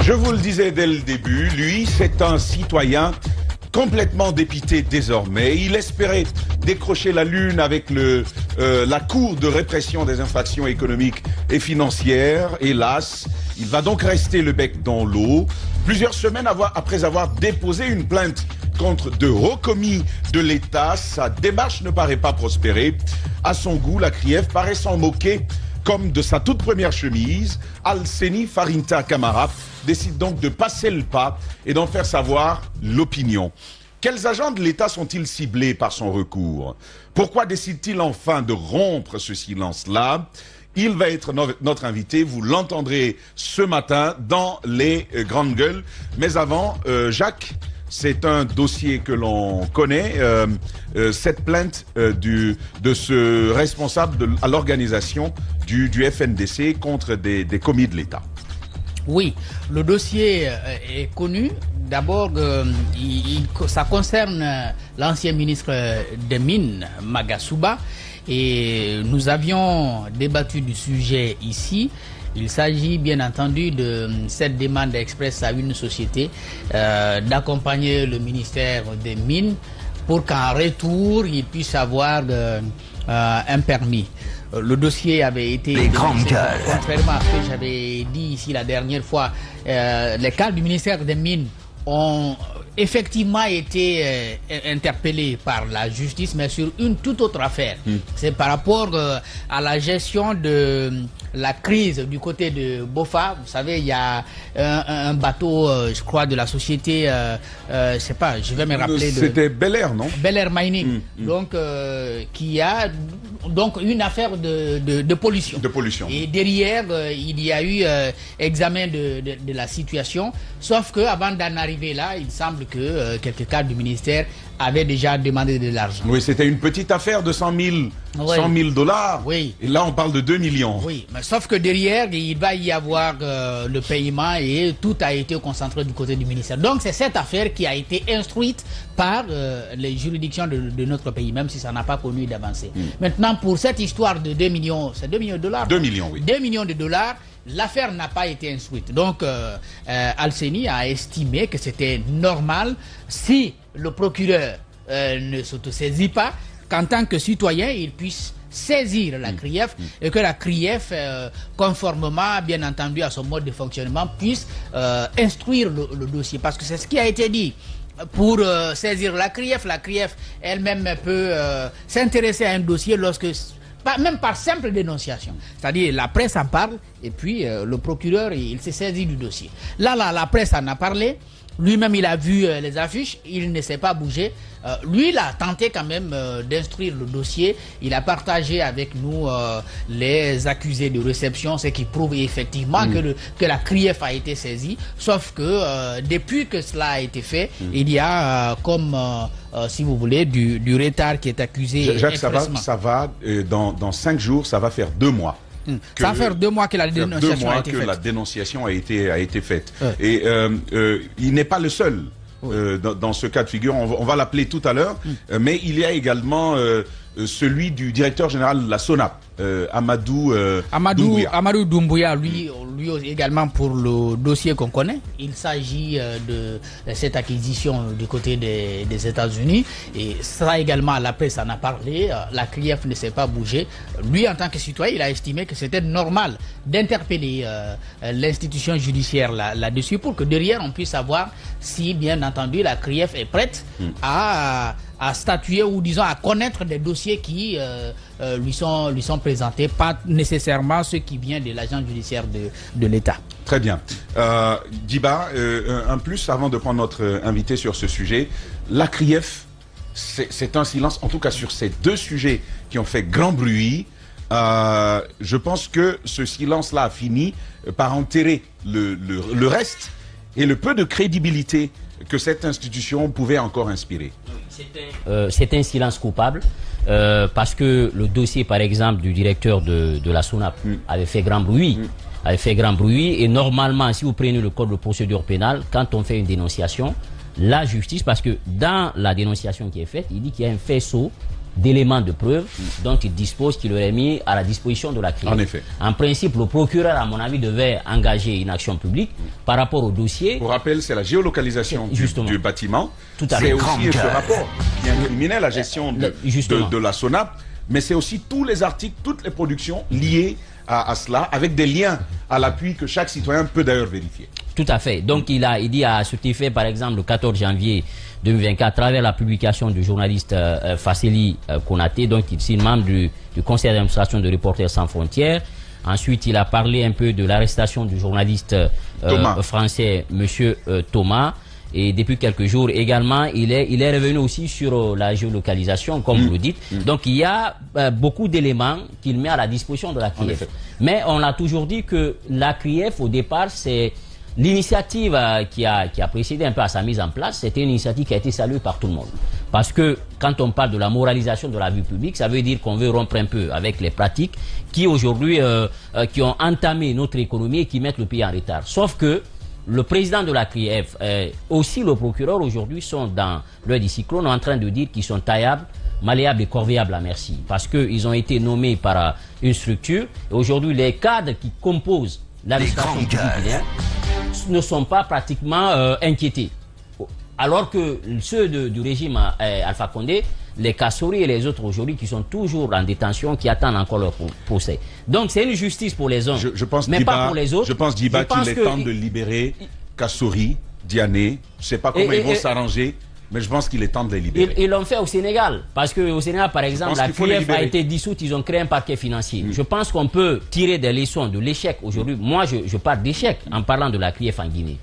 Je vous le disais dès le début, lui, c'est un citoyen complètement dépité désormais. Il espérait décrocher la lune avec la Cour de répression des infractions économiques et financières. Hélas, il va donc rester le bec dans l'eau. Plusieurs semaines après avoir déposé une plainte contre de hauts commis de l'État, sa démarche ne paraît pas prospérer. À son goût, la CRIEF paraît s'en moquer comme de sa toute première chemise. Alseni Farinta Camara décide donc de passer le pas et d'en faire savoir l'opinion. Quels agents de l'État sont-ils ciblés par son recours? Pourquoi décide-t-il enfin de rompre ce silence-là? Il va être notre invité, vous l'entendrez ce matin dans les grandes gueules. Mais avant, Jacques, c'est un dossier que l'on connaît, cette plainte de ce responsable à l'organisation du FNDC contre des commis de l'État. Oui, le dossier est connu. D'abord, ça concerne l'ancien ministre des Mines, Magasuba, et nous avions débattu du sujet ici. Il s'agit bien entendu de cette demande expresse à une société d'accompagner le ministère des Mines pour qu'en retour, il puisse avoir un permis. Le dossier avait été... Les grandes gueules. Contrairement à ce que j'avais dit ici la dernière fois, les cadres du ministère des Mines ont effectivement été interpellés par la justice, mais sur une toute autre affaire. C'est par rapport à la gestion de la crise du côté de Bofa. Vous savez, il y a un bateau, je crois, de la société, je sais pas, je vais me rappeler. C'était Bel Air, non? Bel Air Mining, donc qui a donc une affaire de pollution. De pollution. Et derrière, il y a eu examen de la situation, sauf que avant d'en arriver là, il semble que quelques cadres du ministère avaient déjà demandé de l'argent. Oui, c'était une petite affaire de 100 000 $. Oui. Et là, on parle de 2 millions. Oui, mais sauf que derrière, il va y avoir le paiement et tout a été concentré du côté du ministère. Donc, c'est cette affaire qui a été instruite par les juridictions de notre pays, même si ça n'a pas connu d'avancée. Maintenant, pour cette histoire de 2 millions, c'est 2 millions de dollars. 2 millions, oui. 2 millions de dollars. L'affaire n'a pas été instruite. Donc, Alseni a estimé que c'était normal si le procureur ne s'autosaisit pas, qu'en tant que citoyen, il puisse saisir la CRIEF et que la CRIEF, conformément bien entendu à son mode de fonctionnement, puisse instruire le dossier. Parce que c'est ce qui a été dit. Pour saisir la CRIEF elle-même peut s'intéresser à un dossier lorsque... même par simple dénonciation. C'est-à-dire la presse en parle et puis le procureur, il s'est saisi du dossier. Là, la presse en a parlé. Lui-même, il a vu les affiches. Il ne s'est pas bougé. Lui, il a tenté quand même d'instruire le dossier. Il a partagé avec nous les accusés de réception, ce qui prouve effectivement que la CRIEF a été saisie. Sauf que depuis que cela a été fait, il y a comme... si vous voulez, du retard qui est accusé. Jacques, ça va dans 5 jours, ça va faire 2 mois. Ça va faire 2 mois que la dénonciation a été faite. La dénonciation a été faite. Et il n'est pas le seul dans ce cas de figure. On va l'appeler tout à l'heure. Mais il y a également celui du directeur général de la SONAP, Amadou Doumbouya, lui également pour le dossier qu'on connaît. Il s'agit de cette acquisition du côté des États-Unis. Et ça également, la presse en a parlé. La CRIEF ne s'est pas bougé. Lui, en tant que citoyen, il a estimé que c'était normal d'interpeller l'institution judiciaire là-dessus pour que derrière, on puisse savoir si, bien entendu, la CRIEF est prête à statuer ou disons à connaître des dossiers qui lui sont présentés, pas nécessairement ceux qui viennent de l'agent judiciaire de l'État. Très bien. Djiba, un plus avant de prendre notre invité sur ce sujet. La CRIEF, c'est un silence, en tout cas sur ces 2 sujets qui ont fait grand bruit. Je pense que ce silence-là a fini par enterrer le reste et le peu de crédibilité que cette institution pouvait encore inspirer. C'est un silence coupable parce que le dossier, par exemple, du directeur de la SONAP avait fait grand bruit. Et normalement, si vous prenez le code de procédure pénale, quand on fait une dénonciation, la justice, parce que dans la dénonciation qui est faite, il dit qu'il y a un faisceau d'éléments de preuve dont il dispose, qu'il aurait mis à la disposition de la CRIEF. En effet. En principe, le procureur, à mon avis, devait engager une action publique par rapport au dossier. Pour rappel, c'est la géolocalisation du bâtiment. Tout à fait. C'est aussi ce rapport qui incriminait la gestion de la SONAP, mais c'est aussi tous les articles, toutes les productions liées à cela, avec des liens à l'appui que chaque citoyen peut d'ailleurs vérifier. Tout à fait. Donc il dit à cet effet, par exemple, le 14 janvier 2024, à travers la publication du journaliste Fasseli Konaté, donc il est membre du conseil d'administration de Reporters sans frontières. Ensuite, il a parlé un peu de l'arrestation du journaliste français, monsieur Thomas. Et depuis quelques jours également, il est revenu aussi sur la géolocalisation, comme vous le dites. Donc il y a beaucoup d'éléments qu'il met à la disposition de la CRIEF. Mais on a toujours dit que la CRIEF, au départ, c'est l'initiative qui a précédé un peu à sa mise en place. C'était une initiative qui a été saluée par tout le monde. Parce que quand on parle de la moralisation de la vie publique, ça veut dire qu'on veut rompre un peu avec les pratiques qui aujourd'hui qui ont entamé notre économie et qui mettent le pays en retard. Sauf que le président de la CRIEF, aussi le procureur aujourd'hui sont dans l'œil du cyclone en train de dire qu'ils sont taillables, malléables et corvéables à merci. Parce qu'ils ont été nommés par une structure. Et aujourd'hui, les cadres qui composent l'administration publique ne sont pas pratiquement inquiétés. Alors que ceux du régime Alpha Condé, les Kassori et les autres aujourd'hui qui sont toujours en détention, qui attendent encore leur procès. Donc c'est une justice pour les uns, mais pas pour les autres. Je pense, Diba, qu'il est temps de libérer Kassori, Diané. Je ne sais pas comment ils vont s'arranger, mais je pense qu'il est temps de les libérer. Ils l'ont fait au Sénégal, parce qu'au Sénégal, par exemple, la CRIEF a été dissoute, ils ont créé un parquet financier. Je pense qu'on peut tirer des leçons de l'échec aujourd'hui. Moi, je parle d'échec en parlant de la CRIEF en Guinée.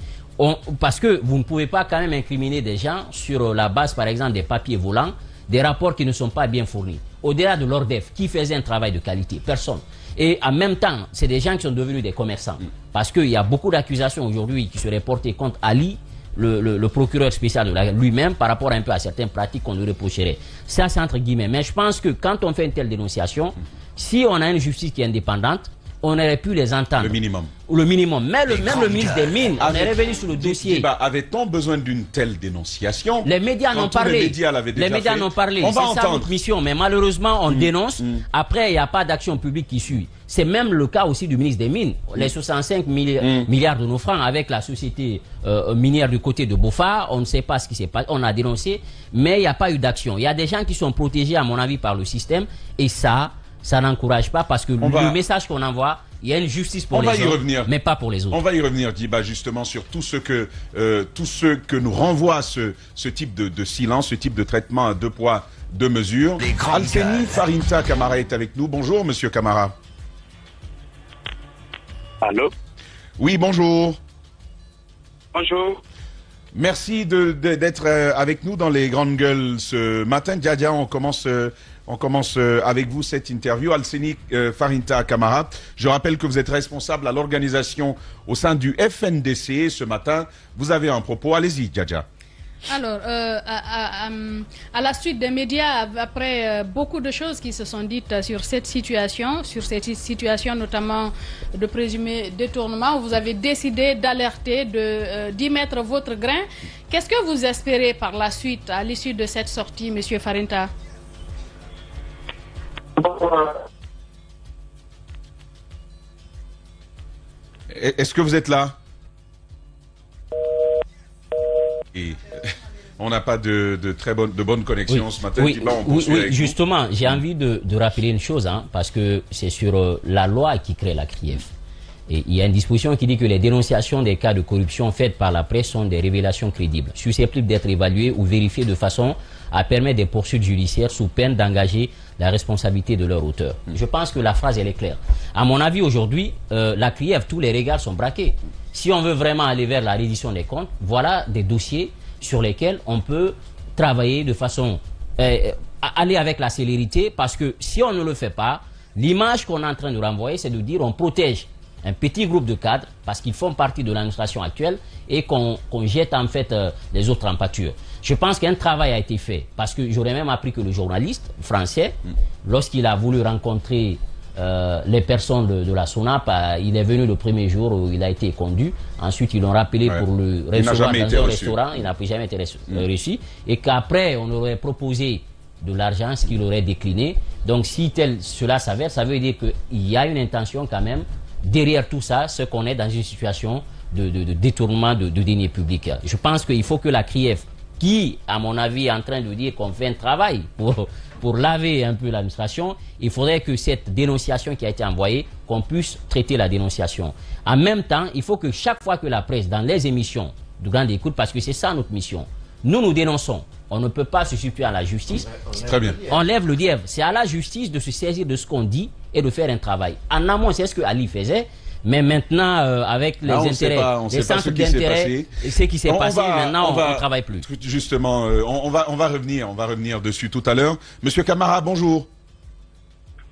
Parce que vous ne pouvez pas quand même incriminer des gens sur la base, par exemple, des papiers volants, des rapports qui ne sont pas bien fournis. Au-delà de l'ORDEF, qui faisait un travail de qualité? Personne. Et en même temps, c'est des gens qui sont devenus des commerçants. Parce qu'il y a beaucoup d'accusations aujourd'hui qui seraient portées contre Ali, le procureur spécial de lui-même, par rapport un peu à certaines pratiques qu'on lui reprocherait. Ça, c'est entre guillemets. Mais je pense que quand on fait une telle dénonciation, si on a une justice qui est indépendante, on aurait pu les entendre. Le minimum. Le minimum. Mais même le ministre des Mines, on est revenu sur le dossier. Avait-on besoin d'une telle dénonciation? Les médias n'ont parlé. Les médias n'ont parlé. C'est ça notre mission. Mais malheureusement, on dénonce. Après, il n'y a pas d'action publique qui suit. C'est même le cas aussi du ministre des Mines. Les 65 milliards de nos francs avec la société minière du côté de Bofa, on ne sait pas ce qui s'est passé. On a dénoncé, mais il n'y a pas eu d'action. Il y a des gens qui sont protégés, à mon avis, par le système. Et ça n'encourage pas parce que le message qu'on envoie, il y a une justice pour les uns, mais pas pour les autres. On va y revenir, Diba, justement, sur tout ce que nous renvoie ce type de silence, ce type de traitement à 2 poids, 2 mesures. Alseni Farinta Camara est avec nous. Bonjour, monsieur Camara. Allô? Oui, bonjour. Bonjour. Merci d'être avec nous dans les grandes gueules ce matin. Djadia, on commence avec vous cette interview. Alseni Farinta Camara, je rappelle que vous êtes responsable à l'organisation au sein du FNDC. Ce matin, vous avez un propos. Allez-y, Djadia. Alors, à la suite des médias, après beaucoup de choses qui se sont dites sur cette situation notamment de présumé détournement, vous avez décidé d'alerter, d'y mettre votre grain. Qu'est-ce que vous espérez par la suite, à l'issue de cette sortie, M. Farinta? Est-ce que vous êtes là? Et on n'a pas de bonne connexion ce matin. Oui, justement, j'ai envie de rappeler une chose, parce que c'est sur la loi qui crée la CRIEF. Et il y a une disposition qui dit que les dénonciations des cas de corruption faites par la presse sont des révélations crédibles, susceptibles d'être évaluées ou vérifiées de façon à permettre des poursuites judiciaires sous peine d'engager la responsabilité de leur auteur. Je pense que la phrase, elle est claire. À mon avis, aujourd'hui, la CRIEF, tous les regards sont braqués. Si on veut vraiment aller vers la reddition des comptes, voilà des dossiers sur lesquels on peut travailler de façon... aller avec la célérité, parce que si on ne le fait pas, l'image qu'on est en train de renvoyer, c'est de dire on protège un petit groupe de cadres, parce qu'ils font partie de l'administration actuelle, et qu'on jette en fait les autres en pâture. Je pense qu'un travail a été fait, parce que j'aurais même appris que le journaliste français, lorsqu'il a voulu rencontrer les personnes de la SONAP, il est venu le premier jour où il a été conduit. Ensuite, ils l'ont rappelé pour le recevoir dans un restaurant. Il n'a jamais été reçu. Et qu'après, on aurait proposé de l'argent, ce qu'il aurait décliné. Donc si cela s'avère, ça veut dire qu'il y a une intention quand même derrière tout ça, ce qu'on est dans une situation de détournement de deniers publics. Je pense qu'il faut que la CRIEF, qui, à mon avis, est en train de dire qu'on fait un travail pour laver un peu l'administration, il faudrait que cette dénonciation qui a été envoyée, qu'on puisse traiter la dénonciation. En même temps, il faut que chaque fois que la presse, dans les émissions de grande écoute, parce que c'est ça notre mission, nous dénonçons. On ne peut pas se substituer à la justice. Très bien. On lève le dièvre. C'est à la justice de se saisir de ce qu'on dit et de faire un travail. En amont, c'est ce que Ali faisait. Mais maintenant, avec les intérêts, les centres d'intérêt, ce qui s'est passé, maintenant, on ne travaille plus. Justement, on va revenir dessus tout à l'heure. Monsieur Camara, bonjour.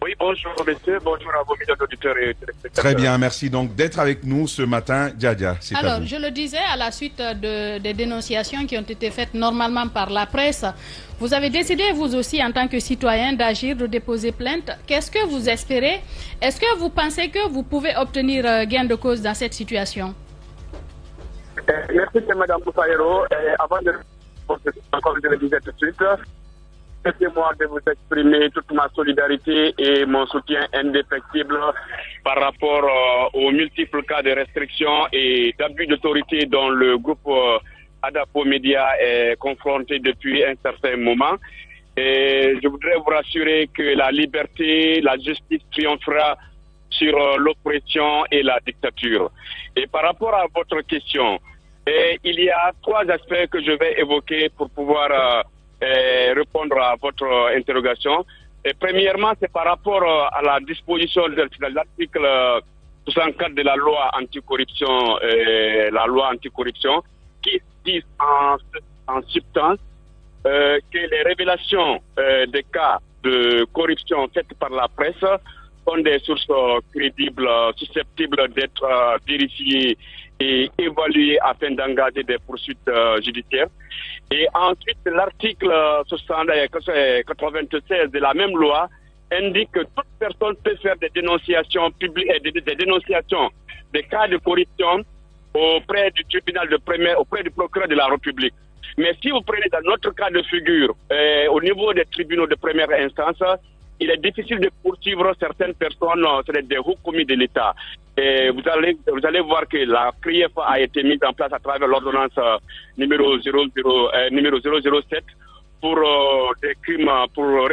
Oui, bonjour monsieur, bonjour à vos millions d'auditeurs et téléspectateurs. Très bien, merci donc d'être avec nous ce matin. Djadia, c'est à vous. Alors, je le disais, à la suite des dénonciations qui ont été faites normalement par la presse, vous avez décidé, vous aussi, en tant que citoyen, d'agir, de déposer plainte. Qu'est-ce que vous espérez? Est-ce que vous pensez que vous pouvez obtenir gain de cause dans cette situation? Merci, Mme Boussaïro. Avant de encore je le disais tout de suite, permettez-moi de vous exprimer toute ma solidarité et mon soutien indéfectible par rapport aux multiples cas de restrictions et d'abus d'autorité dont le groupe Adapo Média est confronté depuis un certain moment. Et je voudrais vous rassurer que la liberté, la justice triomphera sur l'oppression et la dictature. Et par rapport à votre question, il y a trois aspects que je vais évoquer pour pouvoir répondre à votre interrogation. Et premièrement, c'est par rapport à la disposition de l'article 64 de la loi anticorruption, qui dit en substance que les révélations des cas de corruption faites par la presse sont des sources crédibles, susceptibles d'être vérifiées et évaluées afin d'engager des poursuites judiciaires. Et ensuite, l'article 96 de la même loi indique que toute personne peut faire des dénonciations publiques, des dénonciations des cas de corruption auprès du tribunal de première, auprès du procureur de la République. Mais si vous prenez dans notre cas de figure, au niveau des tribunaux de première instance, il est difficile de poursuivre certaines personnes, c'est des hauts commis de l'État. Et vous allez voir que la CRIEF a été mise en place à travers l'ordonnance numéro 007 pour des crimes, pour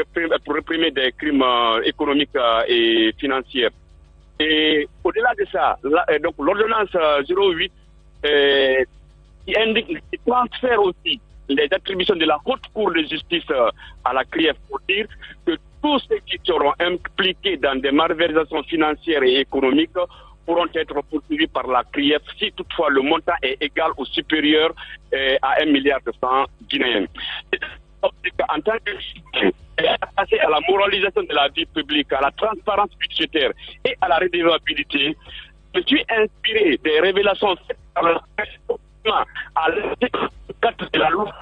réprimer des crimes économiques et financiers. Et au-delà de ça, donc l'ordonnance 08 qui indique, qui transfère aussi les attributions de la Haute Cour de justice à la CRIEF pour dire que tous ceux qui seront impliqués dans des malversations financières et économiques pourront être poursuivis par la CRIEF si toutefois le montant est égal ou supérieur à 1 milliard de francs guinéens. En tant que attaché à la moralisation de la vie publique, à la transparence budgétaire et à la redevabilité, je suis inspiré des révélations faites par la presse à l'article 4 de la loi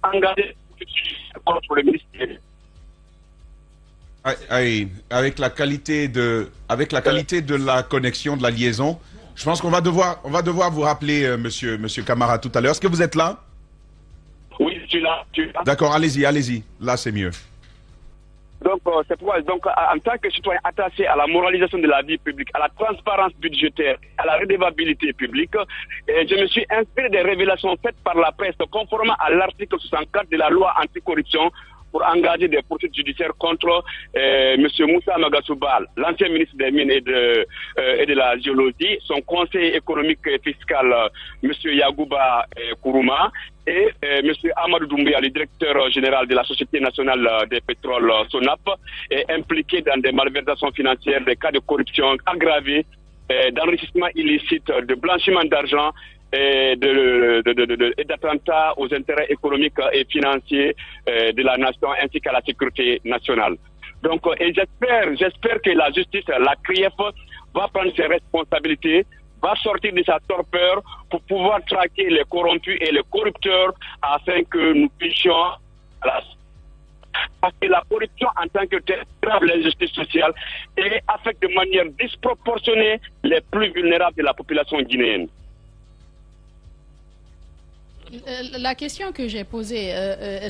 engagée contre le ministère. Avec la qualité de la connexion, de la liaison, je pense qu'on va devoir vous rappeler, monsieur Camara, tout à l'heure. Est-ce que vous êtes là? Oui, je suis là. D'accord, allez-y. Là, c'est mieux. Donc, c'est pourquoi, en tant que citoyen attaché à la moralisation de la vie publique, à la transparence budgétaire, à la redevabilité publique, je me suis inspiré des révélations faites par la presse conformément à l'article 64 de la loi anticorruption pour engager des poursuites judiciaires contre M. Moussa Magasoubal, l'ancien ministre des Mines et de la Géologie, son conseiller économique et fiscal, M. Yagouba Kourouma, et M. Amadou Doumbia, le directeur général de la Société nationale des pétroles SONAP, est impliqué dans des malversations financières, des cas de corruption aggravés, d'enrichissement illicite, de blanchiment d'argent et d'attentats aux intérêts économiques et financiers de la nation ainsi qu'à la sécurité nationale. Donc, et j'espère que la justice, la CRIEF, va prendre ses responsabilités, va sortir de sa torpeur pour pouvoir traquer les corrompus et les corrupteurs afin que nous puissions... Parce que la corruption en tant que telle grave l'injustice sociale et affecte de manière disproportionnée les plus vulnérables de la population guinéenne. La question que j'ai posée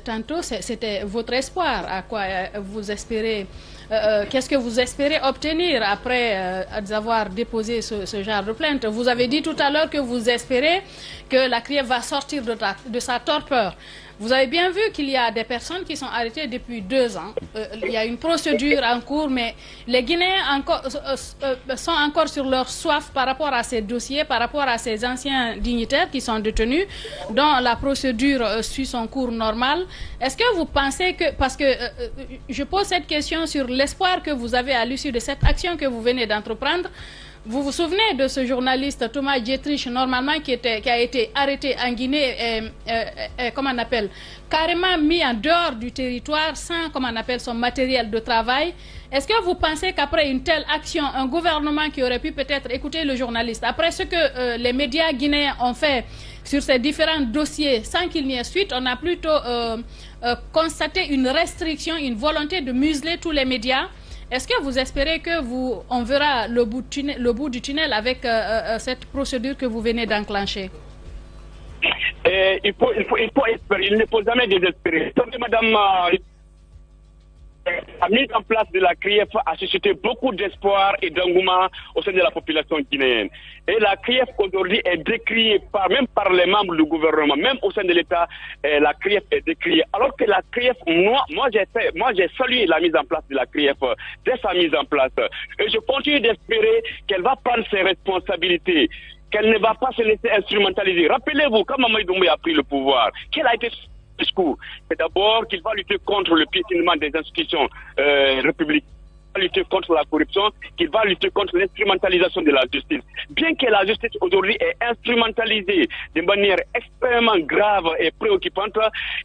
tantôt, c'était votre espoir. À quoi vous espérez qu'est-ce que vous espérez obtenir après avoir déposé ce genre de plainte? Vous avez dit tout à l'heure que vous espérez que la CRIEF va sortir de sa torpeur. Vous avez bien vu qu'il y a des personnes qui sont arrêtées depuis 2 ans. Il y a une procédure en cours, mais les Guinéens sont encore sur leur soif par rapport à ces dossiers, par rapport à ces anciens dignitaires qui sont détenus, dont la procédure suit son cours normal. Est-ce que vous pensez que... Parce que je pose cette question sur l'espoir que vous avez à l'issue de cette action que vous venez d'entreprendre. Vous vous souvenez de ce journaliste Thomas Dietrich, normalement qui a été arrêté en Guinée, comment on appelle, carrément mis en dehors du territoire sans, comment on appelle, son matériel de travail. Est-ce que vous pensez qu'après une telle action, un gouvernement qui aurait pu peut-être écouter le journaliste, après ce que les médias guinéens ont fait sur ces différents dossiers, sans qu'il n'y ait suite, on a plutôt constaté une restriction, une volonté de museler tous les médias? Est-ce que vous espérez que on verra le bout du tunnel avec cette procédure que vous venez d'enclencher? Il faut espérer, il ne faut jamais désespérer. Madame, la mise en place de la CRIEF a suscité beaucoup d'espoir et d'engouement au sein de la population guinéenne. Et la CRIEF aujourd'hui est décriée même par les membres du gouvernement, même au sein de l'État, la CRIEF est décriée. Alors que la CRIEF, moi j'ai salué la mise en place de la CRIEF dès sa mise en place. Et je continue d'espérer qu'elle va prendre ses responsabilités, qu'elle ne va pas se laisser instrumentaliser. Rappelez-vous, quand Mamadou Doumbouya a pris le pouvoir, quel a été discours? C'est d'abord qu'il va lutter contre le piétinement des institutions républicaines, qu'il va lutter contre la corruption, qu'il va lutter contre l'instrumentalisation de la justice. Bien que la justice aujourd'hui est instrumentalisée de manière extrêmement grave et préoccupante,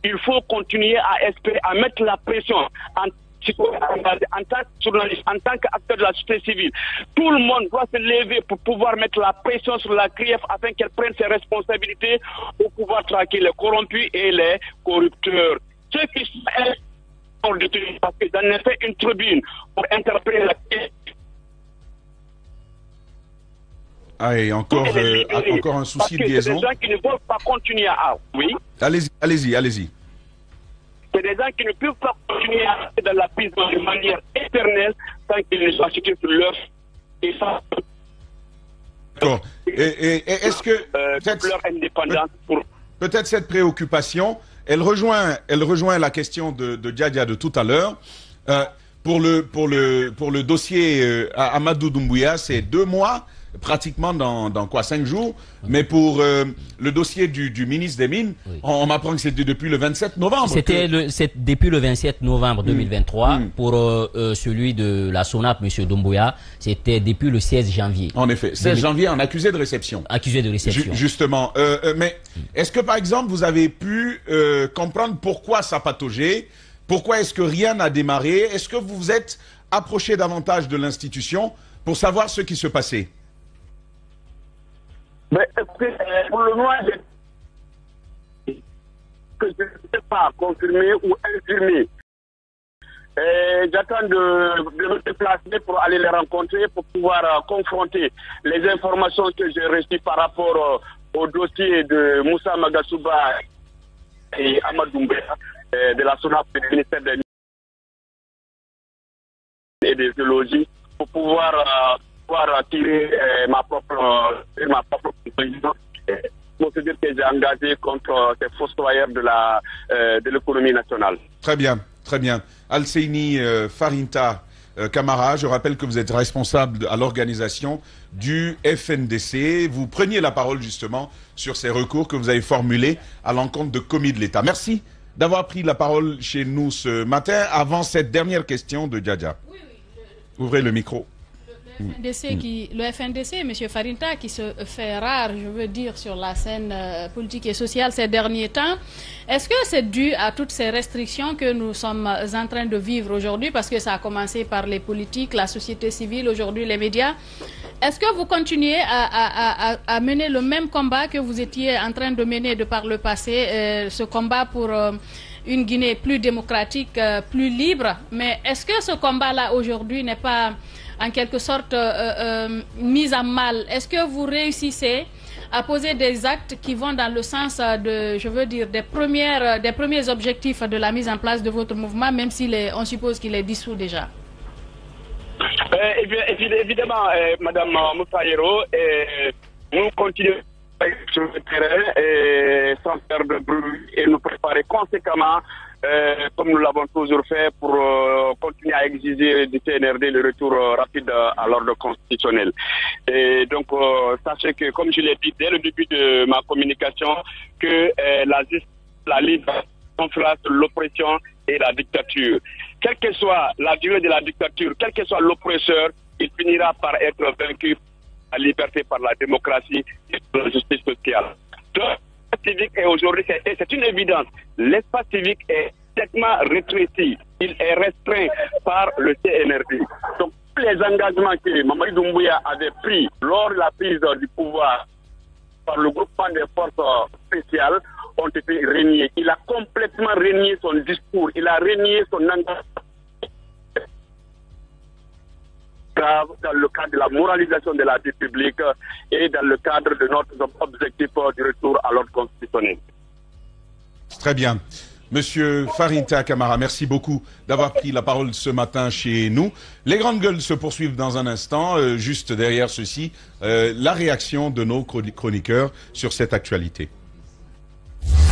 il faut continuer à espérer, à mettre la pression en tant que journaliste, en tant qu'acteur de la société civile. Tout le monde doit se lever pour pouvoir mettre la pression sur la CRIEF afin qu'elle prenne ses responsabilités pour pouvoir traquer les corrompus et les corrupteurs. Ceux qui sont détenus, parce que j'en ai fait une tribune pour interpréter la CRIEF. Ah, et encore un souci de liaison. C'est des gens qui ne veulent pas continuer à... Oui. Allez-y. C'est des gens qui ne peuvent pas continuer à rester dans la prison de manière éternelle tant qu'ils ne soient situés sur leur... Et ça... D'accord. Et est-ce que... leur indépendance pour... Peut-être cette préoccupation, elle rejoint la question de Djadia de tout à l'heure. Pour le dossier Amadou Doumbouya, c'est 2 mois... pratiquement dans quoi, 5 jours, mais pour le dossier du ministre des Mines, oui. On m'apprend que c'était depuis le 27 novembre. C'était depuis le 27 novembre 2023. Pour celui de la SONAP, M. Doumbouya, c'était depuis le 16 janvier. En effet, 16 janvier en accusé de réception. Accusé de réception. Justement. Mais est-ce que, par exemple, vous avez pu comprendre pourquoi ça pataugeait? Pourquoi est-ce que rien n'a démarré? Est-ce que vous vous êtes approché davantage de l'institution pour savoir ce qui se passait? Mais pour le moment, que je ne sais pas confirmer ou infirmer. J'attends de me déplacer pour aller les rencontrer, pour pouvoir confronter les informations que j'ai reçues par rapport au dossier de Moussa Magasuba et Amadou Doumbouya de la SONAP du ministère des Mines et des Géologies pour pouvoir tirer ma propre procédure que j'ai engagée contre ces fossoyeurs de l'économie nationale. Très bien. Alseini Farinta Camara, je rappelle que vous êtes responsable à l'organisation du FNDC. Vous preniez la parole justement sur ces recours que vous avez formulés à l'encontre de commis de l'État. Merci d'avoir pris la parole chez nous ce matin. Avant cette dernière question de Djadia. Oui. Ouvrez le micro. Le FNDC, M. Farinta, qui se fait rare, je veux dire, sur la scène politique et sociale ces derniers temps, est-ce que c'est dû à toutes ces restrictions que nous sommes en train de vivre aujourd'hui, parce que ça a commencé par les politiques, la société civile, aujourd'hui les médias? Est-ce que vous continuez à mener le même combat que vous étiez en train de mener de par le passé, ce combat pour une Guinée plus démocratique, plus libre? Mais est-ce que ce combat-là aujourd'hui n'est pas en quelque sorte mise à mal? Est-ce que vous réussissez à poser des actes qui vont dans le sens des premiers objectifs de la mise en place de votre mouvement, même si on suppose qu'il est dissous déjà? Évidemment, Madame Moufayero, nous continuons sur le terrain sans faire de bruit et nous préparer conséquemment, comme nous l'avons toujours fait, pour continuer à exiger du CNRD le retour rapide à l'ordre constitutionnel. Et donc, sachez que, comme je l'ai dit dès le début de ma communication, que la ligne confronte l'oppression et la dictature. Quelle que soit la durée de la dictature, quel que soit l'oppresseur, il finira par être vaincu par la liberté, par la démocratie et par la justice sociale. Donc, l'espace civique est aujourd'hui, c'est une évidence, l'espace civique est complètement rétréci. Il est restreint par le CNRD. Donc, tous les engagements que Mamadi Doumbouya avait pris lors de la prise du pouvoir par le groupement des forces spéciales ont été reniés. Il a complètement renié son discours, il a renié son engagement dans le cadre de la moralisation de la vie publique et dans le cadre de notre objectif du retour à l'ordre constitutionnel. Très bien. Monsieur Farinta Camara, merci beaucoup d'avoir pris la parole ce matin chez nous. Les grandes gueules se poursuivent dans un instant. Juste derrière ceci, la réaction de nos chroniqueurs sur cette actualité.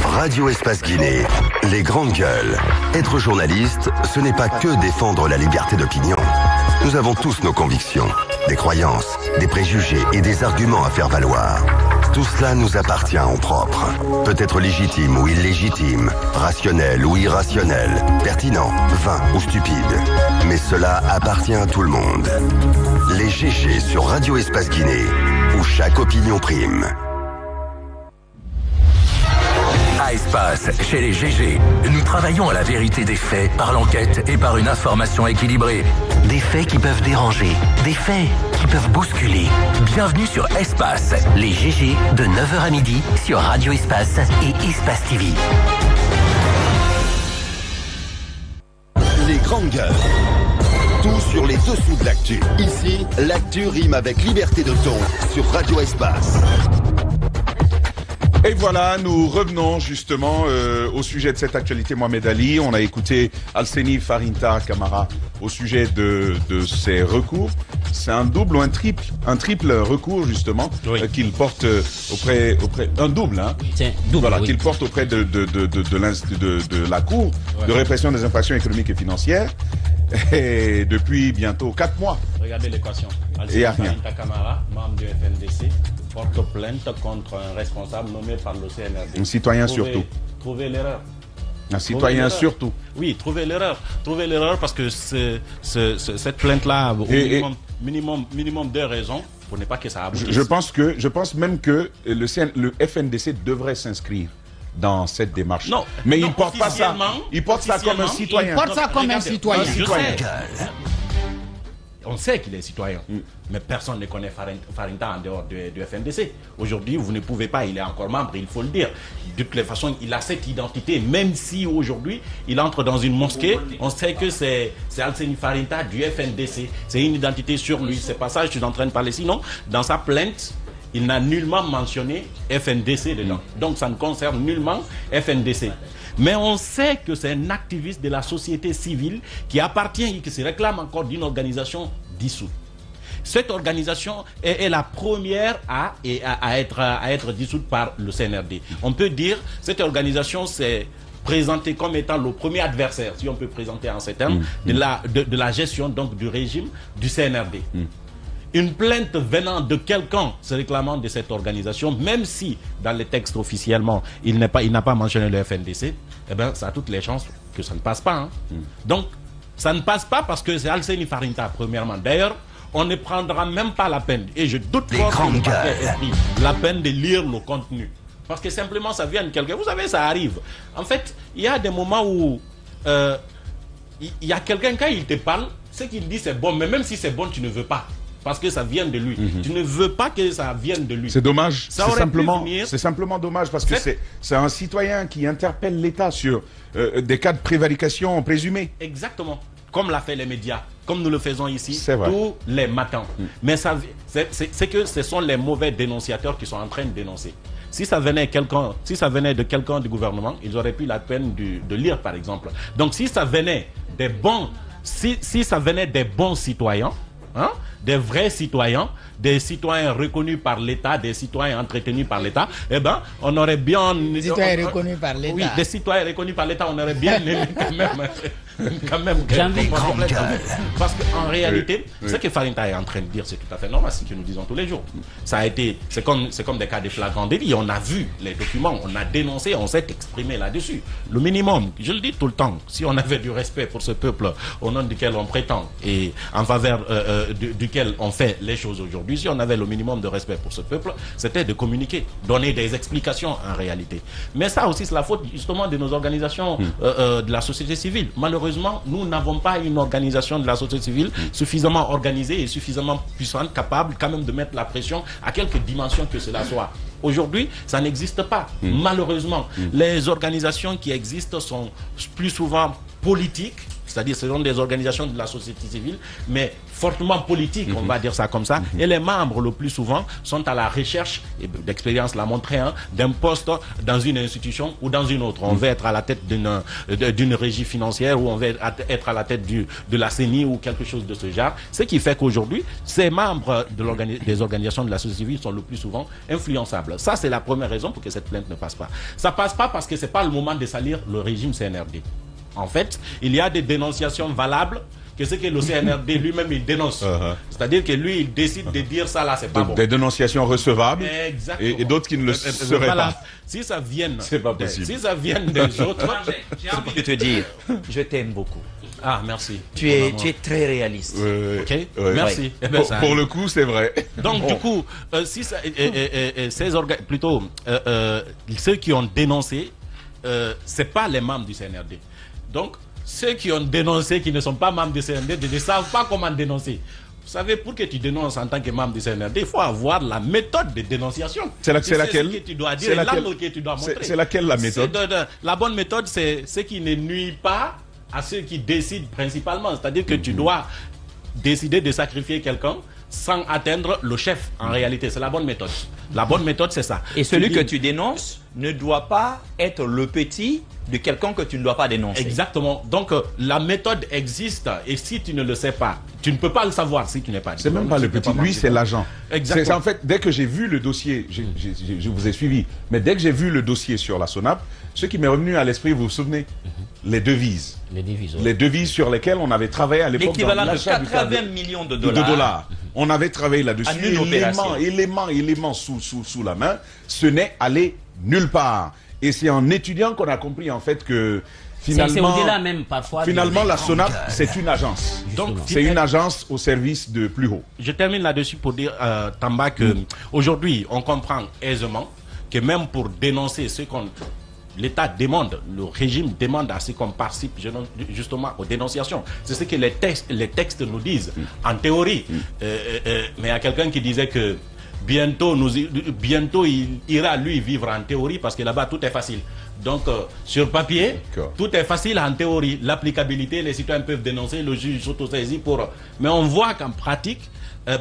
Radio Espace Guinée, les grandes gueules. Être journaliste, ce n'est pas que défendre la liberté d'opinion. Nous avons tous nos convictions, des croyances, des préjugés et des arguments à faire valoir. Tout cela nous appartient en propre. Peut-être légitime ou illégitime, rationnel ou irrationnel, pertinent, vain ou stupide. Mais cela appartient à tout le monde. Les GG sur Radio Espace Guinée, où chaque opinion prime. À Espace, chez les GG, nous travaillons à la vérité des faits par l'enquête et par une information équilibrée. Des faits qui peuvent déranger, des faits qui peuvent bousculer. Bienvenue sur Espace, les GG de 9h à midi sur Radio Espace et Espace TV. Les grandes gueules. Tout sur les dessous de l'actu. Ici, l'actu rime avec liberté de ton sur Radio Espace. Et voilà, nous revenons justement au sujet de cette actualité Mohamed Ali. On a écouté Alseni Farinta Camara au sujet de ses recours. C'est un double ou un triple recours justement qu'il porte auprès un double, hein. C'est double, voilà, oui. qu'il porte auprès de la Cour de répression des infractions économiques et financières. Et depuis bientôt 4 mois. Regardez l'équation. Et à rien. Farinta Camara, membre du FNDC, porte plainte contre un responsable nommé par le CNRD. Un citoyen surtout. Trouvez l'erreur. Un citoyen surtout. Oui, trouvez l'erreur. Trouvez l'erreur parce que cette plainte-là, au minimum 2 raisons pour ne pas que ça aboutisse. Je pense même que le FNDC devrait s'inscrire dans cette démarche. Non, mais non, il porte pas ça. Il porte ça comme un citoyen. Il porte ça comme un citoyen. On sait qu'il est citoyen, mais personne ne connaît Farinta en dehors du FNDC. Aujourd'hui, vous ne pouvez pas, il est encore membre, il faut le dire. De toutes les façons, il a cette identité, même si aujourd'hui, il entre dans une mosquée, on sait que c'est Alseni Farinta du FNDC. C'est une identité sur lui. C'est pas ça que je suis en train de parler. Sinon, dans sa plainte, il n'a nullement mentionné FNDC dedans. Donc, ça ne concerne nullement FNDC. Mais on sait que c'est un activiste de la société civile qui appartient et qui se réclame encore d'une organisation dissoute. Cette organisation est la première à être dissoute par le CNRD. On peut dire que cette organisation s'est présentée comme étant le premier adversaire, si on peut présenter en ces termes, de la gestion donc, du régime du CNRD. Une plainte venant de quelqu'un se réclamant de cette organisation, même si dans les textes officiellement il n'a pas mentionné le FNDC, eh ben, ça a toutes les chances que ça ne passe pas. Hein. Donc, ça ne passe pas parce que c'est Alseni Farinta, premièrement. D'ailleurs, on ne prendra même pas la peine, et je doute fort que le parquet ait pris la peine de lire le contenu. Parce que simplement, ça vient de quelqu'un. Vous savez, ça arrive. En fait, il y a des moments où il y a quelqu'un, quand il te parle, ce qu'il dit c'est bon, mais même si c'est bon, tu ne veux pas. Parce que ça vient de lui. Tu ne veux pas que ça vienne de lui. C'est dommage. C'est simplement dommage parce que c'est un citoyen qui interpelle l'État sur des cas de prévarication présumés. Exactement. comme l'a fait les médias, comme nous le faisons ici tous les matins. Mais c'est que ce sont les mauvais dénonciateurs qui sont en train de dénoncer. Si ça venait de quelqu'un du gouvernement, ils auraient pu la peine de lire, par exemple. Donc si ça venait des bons, si ça venait des bons citoyens, hein, des vrais citoyens, des citoyens reconnus par l'État, des citoyens entretenus par l'État, eh ben, on aurait bien... Des citoyens reconnus par l'État. Oui, des citoyens reconnus par l'État, on aurait bien aimé quand même parce qu'en réalité, ce que Farinta est en train de dire, c'est tout à fait normal, c'est ce que nous disons tous les jours. Ça a été, c'est comme des cas de flagrant délit. On a vu les documents, on a dénoncé, on s'est exprimé là-dessus. Le minimum, je le dis tout le temps, si on avait du respect pour ce peuple au nom duquel on prétend et en faveur duquel on fait les choses aujourd'hui, si on avait le minimum de respect pour ce peuple, c'était de communiquer, donner des explications en réalité. Mais ça aussi, c'est la faute justement de nos organisations de la société civile. Malheureusement, nous n'avons pas une organisation de la société civile suffisamment organisée et suffisamment puissante, capable quand même de mettre la pression à quelque dimension que cela soit. Aujourd'hui, ça n'existe pas. Malheureusement, les organisations qui existent sont plus souvent politiques, c'est-à-dire ce sont des organisations de la société civile, mais fortement politiques, on va dire ça comme ça. Et les membres, le plus souvent, sont à la recherche, et l'expérience l'a montré, hein, d'un poste dans une institution ou dans une autre. On veut être à la tête d'une régie financière ou on veut être à la tête de la CENI ou quelque chose de ce genre. Ce qui fait qu'aujourd'hui, ces membres des organisations de la société civile sont le plus souvent influençables. Ça, c'est la première raison pour que cette plainte ne passe pas. Ça passe pas parce que c'est pas le moment de salir le régime CNRD. En fait, il y a des dénonciations valables que ce que le CNRD lui-même il dénonce. C'est-à-dire que lui, il décide de dire ça là, c'est pas bon. Des dénonciations recevables et d'autres qui ne le seraient pas. Si ça vient, c'est pas possible. Si ça vient des autres... J'ai envie de te dire, je t'aime beaucoup. Ah, merci. Tu es très réaliste. Ok, merci. Eh ben, pour le coup, c'est vrai. Donc, du coup, si ça, plutôt, ceux qui ont dénoncé, c'est pas les membres du CNRD. Donc, ceux qui ont dénoncé, qui ne sont pas membres du CNRD, ne savent pas comment dénoncer. Vous savez, pour que tu dénonces en tant que membre du CNRD, il faut avoir la méthode de dénonciation. C'est laquelle? Ce que tu dois dire, l'angle que tu dois montrer. C'est laquelle la méthode? La bonne méthode, c'est ce qui ne nuit pas à ceux qui décident principalement. C'est-à-dire que tu dois décider de sacrifier quelqu'un sans atteindre le chef, en réalité. C'est la bonne méthode. La bonne méthode, c'est ça. Et celui que tu dénonces ne doit pas être le petit de quelqu'un que tu ne dois pas dénoncer. Exactement. Donc, la méthode existe et si tu ne le sais pas, tu ne peux pas le savoir si tu n'es pas... C'est même pas le petit, lui, c'est l'agent. Exactement. En fait, dès que j'ai vu le dossier, je vous ai suivi, mais dès que j'ai vu le dossier sur la SONAP, ce qui m'est revenu à l'esprit, vous vous souvenez, les devises. Les devises, oui. Les devises sur lesquelles on avait travaillé à l'époque. L'équivalent de 80 millions de dollars. On avait travaillé là-dessus. Éléments sous la main. Ce n'est allé nulle part. Et c'est en étudiant qu'on a compris en fait que finalement, c'est au-delà même parfois. Finalement, la SONAP, c'est une agence. Donc, c'est une agence au service de plus haut. Je termine là-dessus pour dire, Tamba, que aujourd'hui, on comprend aisément que même pour dénoncer ce qu'on... L'État demande, le régime demande à ce qu'on participe justement aux dénonciations. C'est ce que les textes nous disent, en théorie. Mais il y a quelqu'un qui disait que bientôt il ira lui vivre en théorie parce que là-bas tout est facile. Donc sur papier, tout est facile en théorie. L'applicabilité, les citoyens peuvent dénoncer, le juge s'autosaisit pour... Mais on voit qu'en pratique,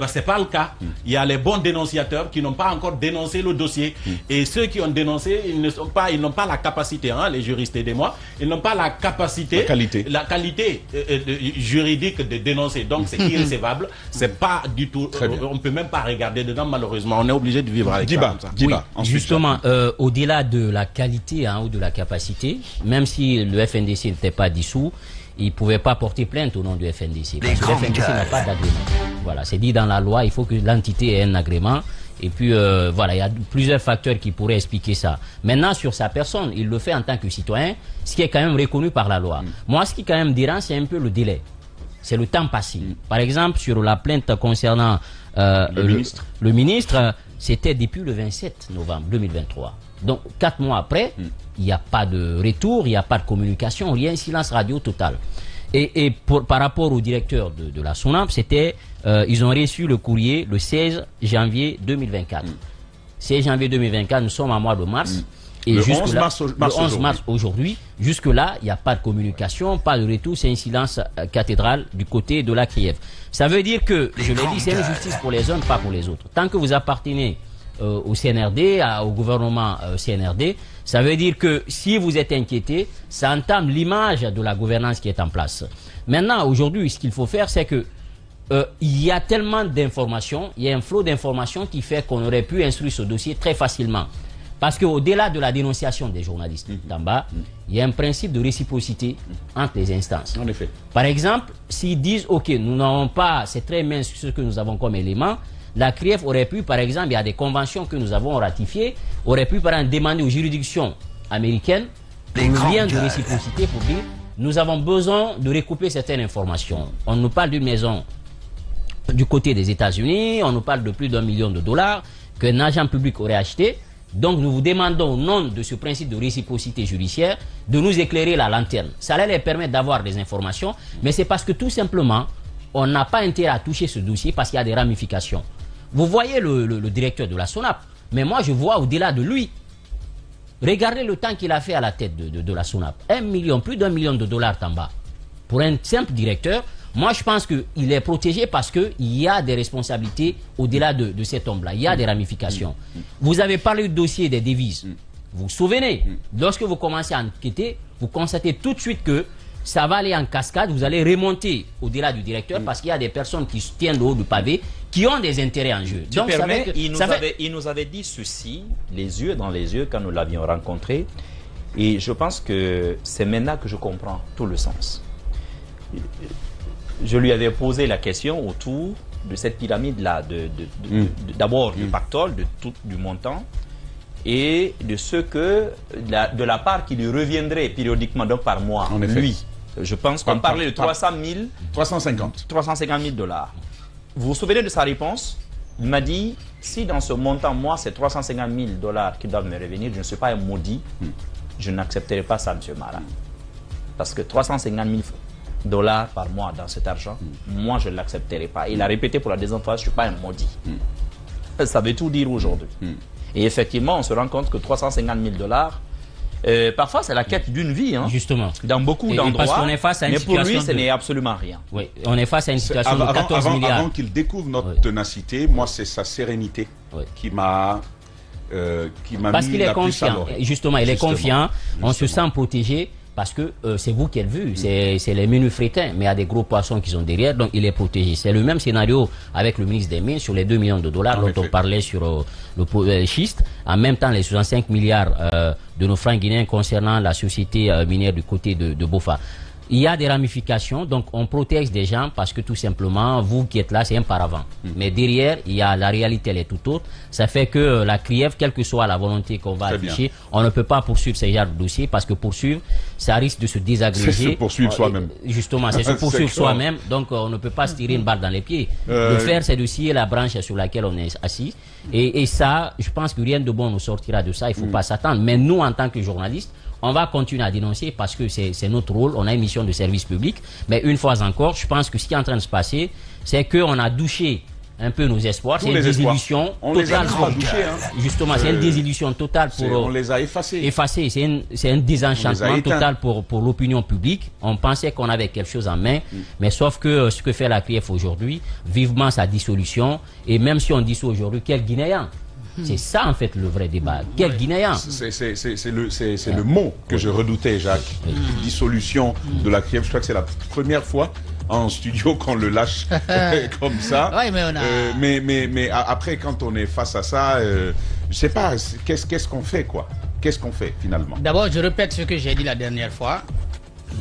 c'est pas le cas. Il y a les bons dénonciateurs qui n'ont pas encore dénoncé le dossier. Et ceux qui ont dénoncé, ils n'ont pas la capacité, hein, les juristes aidez-moi, ils n'ont pas la capacité, la qualité juridique de dénoncer. Donc c'est irrécevable. C'est pas du tout, on peut même pas regarder dedans malheureusement. On est obligé de vivre avec ça. Oui, justement, au-delà de la qualité, hein, ou de la capacité, même si le FNDC n'était pas dissous, il ne pouvait pas porter plainte au nom du FNDC. Parce que le FNDC n'a pas d'agrément. Voilà, c'est dit dans la loi, il faut que l'entité ait un agrément. Et puis, voilà, il y a plusieurs facteurs qui pourraient expliquer ça. Maintenant, sur sa personne, il le fait en tant que citoyen, ce qui est quand même reconnu par la loi. Moi, ce qui quand même dérange, c'est un peu le délai. C'est le temps passé. Par exemple, sur la plainte concernant le ministre, c'était depuis le 27 novembre 2023. Donc, 4 mois après, il n'y a pas de retour, il n'y a pas de communication, rien, silence radio total. Et par rapport au directeur de la SONAP, c'était, ils ont reçu le courrier le 16 janvier 2024. 16 janvier 2024, nous sommes en mois de mars. Et le jusque 11 là, mars, le 11 mars aujourd'hui, jusque-là, il n'y a pas de communication, pas de retour, c'est un silence cathédral du côté de la CRIEF. Ça veut dire que, je l'ai dit, c'est une justice pour les uns, pas pour les autres. Tant que vous appartenez au CNRD, au gouvernement CNRD, ça veut dire que si vous êtes inquiété, ça entame l'image de la gouvernance qui est en place. Maintenant, aujourd'hui, ce qu'il faut faire, c'est que il y a tellement d'informations, il y a un flot d'informations qui fait qu'on aurait pu instruire ce dossier très facilement. Parce qu'au-delà de la dénonciation des journalistes d'en bas, il y a un principe de réciprocité entre les instances. En effet. Par exemple, s'ils disent, OK, nous n'avons pas, c'est très mince ce que nous avons comme élément, la CRIEF aurait pu, par exemple, il y a des conventions que nous avons ratifiées, aurait pu, par exemple, demander aux juridictions américaines un lien de réciprocité pour dire, nous avons besoin de recouper certaines informations. On nous parle d'une maison du côté des États-Unis, on nous parle de plus d'1 million de dollars qu'un agent public aurait acheté. Donc nous vous demandons au nom de ce principe de réciprocité judiciaire de nous éclairer la lanterne. Ça allait les permettre d'avoir des informations, mais c'est parce que tout simplement, on n'a pas intérêt à toucher ce dossier parce qu'il y a des ramifications. Vous voyez le directeur de la SONAP, mais moi je vois au-delà de lui. Regardez le temps qu'il a fait à la tête de la SONAP. 1 million, plus d'1 million de dollars en bas. Pour un simple directeur, moi je pense qu'il est protégé parce qu'il y a des responsabilités au-delà de cet homme-là. Il y a des ramifications. Vous avez parlé du dossier des devises. Vous vous souvenez, lorsque vous commencez à enquêter, vous constatez tout de suite que ça va aller en cascade, vous allez remonter au-delà du directeur parce qu'il y a des personnes qui tiennent le haut du pavé, qui ont des intérêts en jeu. Donc, il nous avait dit ceci, les yeux dans les yeux, quand nous l'avions rencontré. Et je pense que c'est maintenant que je comprends tout le sens. Je lui avais posé la question autour de cette pyramide-là, d'abord du pactole, du montant, et de ce que, de la part qui lui reviendrait périodiquement, donc par mois, en effet. lui. Je pense qu'on parlait de 350 000 dollars. Vous vous souvenez de sa réponse? Il m'a dit, si dans ce montant, moi, c'est 350 000 dollars qui doivent me revenir, je ne suis pas un maudit, je n'accepterai pas ça, M. Mara. Parce que 350 000 dollars par mois dans cet argent, moi, je ne l'accepterai pas. Il a répété pour la deuxième fois, je ne suis pas un maudit. Ça veut tout dire aujourd'hui. Et effectivement, on se rend compte que 350 000 dollars, parfois c'est la quête d'une vie, hein, justement. Dans beaucoup d'endroits. Parce qu'on est face à une situation. Mais pour lui, ce n'est absolument rien. Oui, on est face à une situation de 14 milliards. Avant qu'il découvre notre ténacité, moi, c'est sa sérénité qui m'a parce mis qu'il est la puce à confiant. l'oreille. Justement, il est confiant. On se sent protégé. Parce que c'est vous qui êtes vu, c'est les menus frétins, mais il y a des gros poissons qui sont derrière, donc il est protégé. C'est le même scénario avec le ministre des Mines sur les 2 millions de dollars dont on parlait sur le schiste. En même temps, les 65 milliards de nos francs guinéens concernant la société minière du côté de Bofa. Il y a des ramifications, donc on protège des gens parce que tout simplement, vous qui êtes là, c'est un paravent. Mais derrière, il y a la réalité, elle est tout autre. Ça fait que la CRIEF, quelle que soit la volonté qu'on va afficher, on ne peut pas poursuivre ces genres de dossiers parce que poursuivre, ça risque de se désagréger. C'est se poursuivre soi-même. Justement, c'est se poursuivre soi-même, donc on ne peut pas se tirer une balle dans les pieds. Le faire, c'est de scier la branche sur laquelle on est assis. Et ça, je pense que rien de bon nous sortira de ça, il ne faut pas s'attendre. Mais nous, en tant que journalistes, on va continuer à dénoncer parce que c'est notre rôle, on a une mission de service public. Mais une fois encore, je pense que ce qui est en train de se passer, c'est qu'on a douché un peu nos espoirs. C'est une désillusion totale. Justement, c'est une désillusion totale pour... On les a effacés. C'est un désenchantement total pour l'opinion publique. On pensait qu'on avait quelque chose en main, mais sauf que ce que fait la CRIEF aujourd'hui, vivement sa dissolution, et même si on dissout aujourd'hui, quel Guinéen? C'est ça en fait le vrai débat. Quel Guinéen? C'est le mot que je redoutais, Jacques. Dissolution de la CRIEF. Je crois que c'est la première fois en studio qu'on le lâche comme ça. Oui, mais on a... mais après, quand on est face à ça, je sais pas, qu'est-ce qu'on fait, quoi? Qu'est-ce qu'on fait finalement? D'abord, je répète ce que j'ai dit la dernière fois.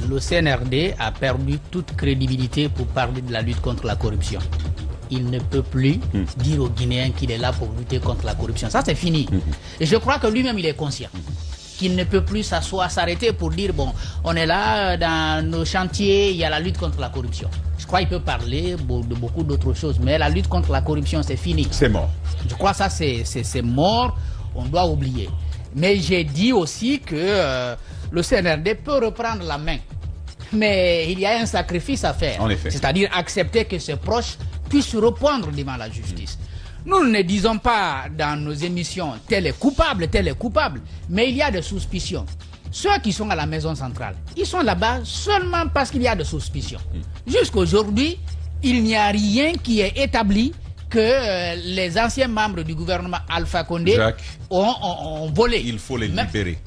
Le CNRD a perdu toute crédibilité pour parler de la lutte contre la corruption. Il ne peut plus dire aux Guinéens qu'il est là pour lutter contre la corruption. Ça, c'est fini. Et je crois que lui-même, il est conscient qu'il ne peut plus s'arrêter pour dire, bon, on est là, dans nos chantiers, il y a la lutte contre la corruption. Je crois qu'il peut parler de beaucoup d'autres choses, mais la lutte contre la corruption, c'est fini. C'est mort. Je crois que ça, c'est mort, on doit oublier. Mais j'ai dit aussi que le CNRD peut reprendre la main. Mais il y a un sacrifice à faire. En effet. C'est-à-dire accepter que ses proches puissent répondre devant la justice. Nous ne disons pas dans nos émissions tel est coupable, mais il y a des suspicions. Ceux qui sont à la maison centrale, ils sont là-bas seulement parce qu'il y a des suspicions. Jusqu'aujourd'hui, il n'y a rien qui est établi que les anciens membres du gouvernement Alpha Condé ont volé. Il faut les libérer.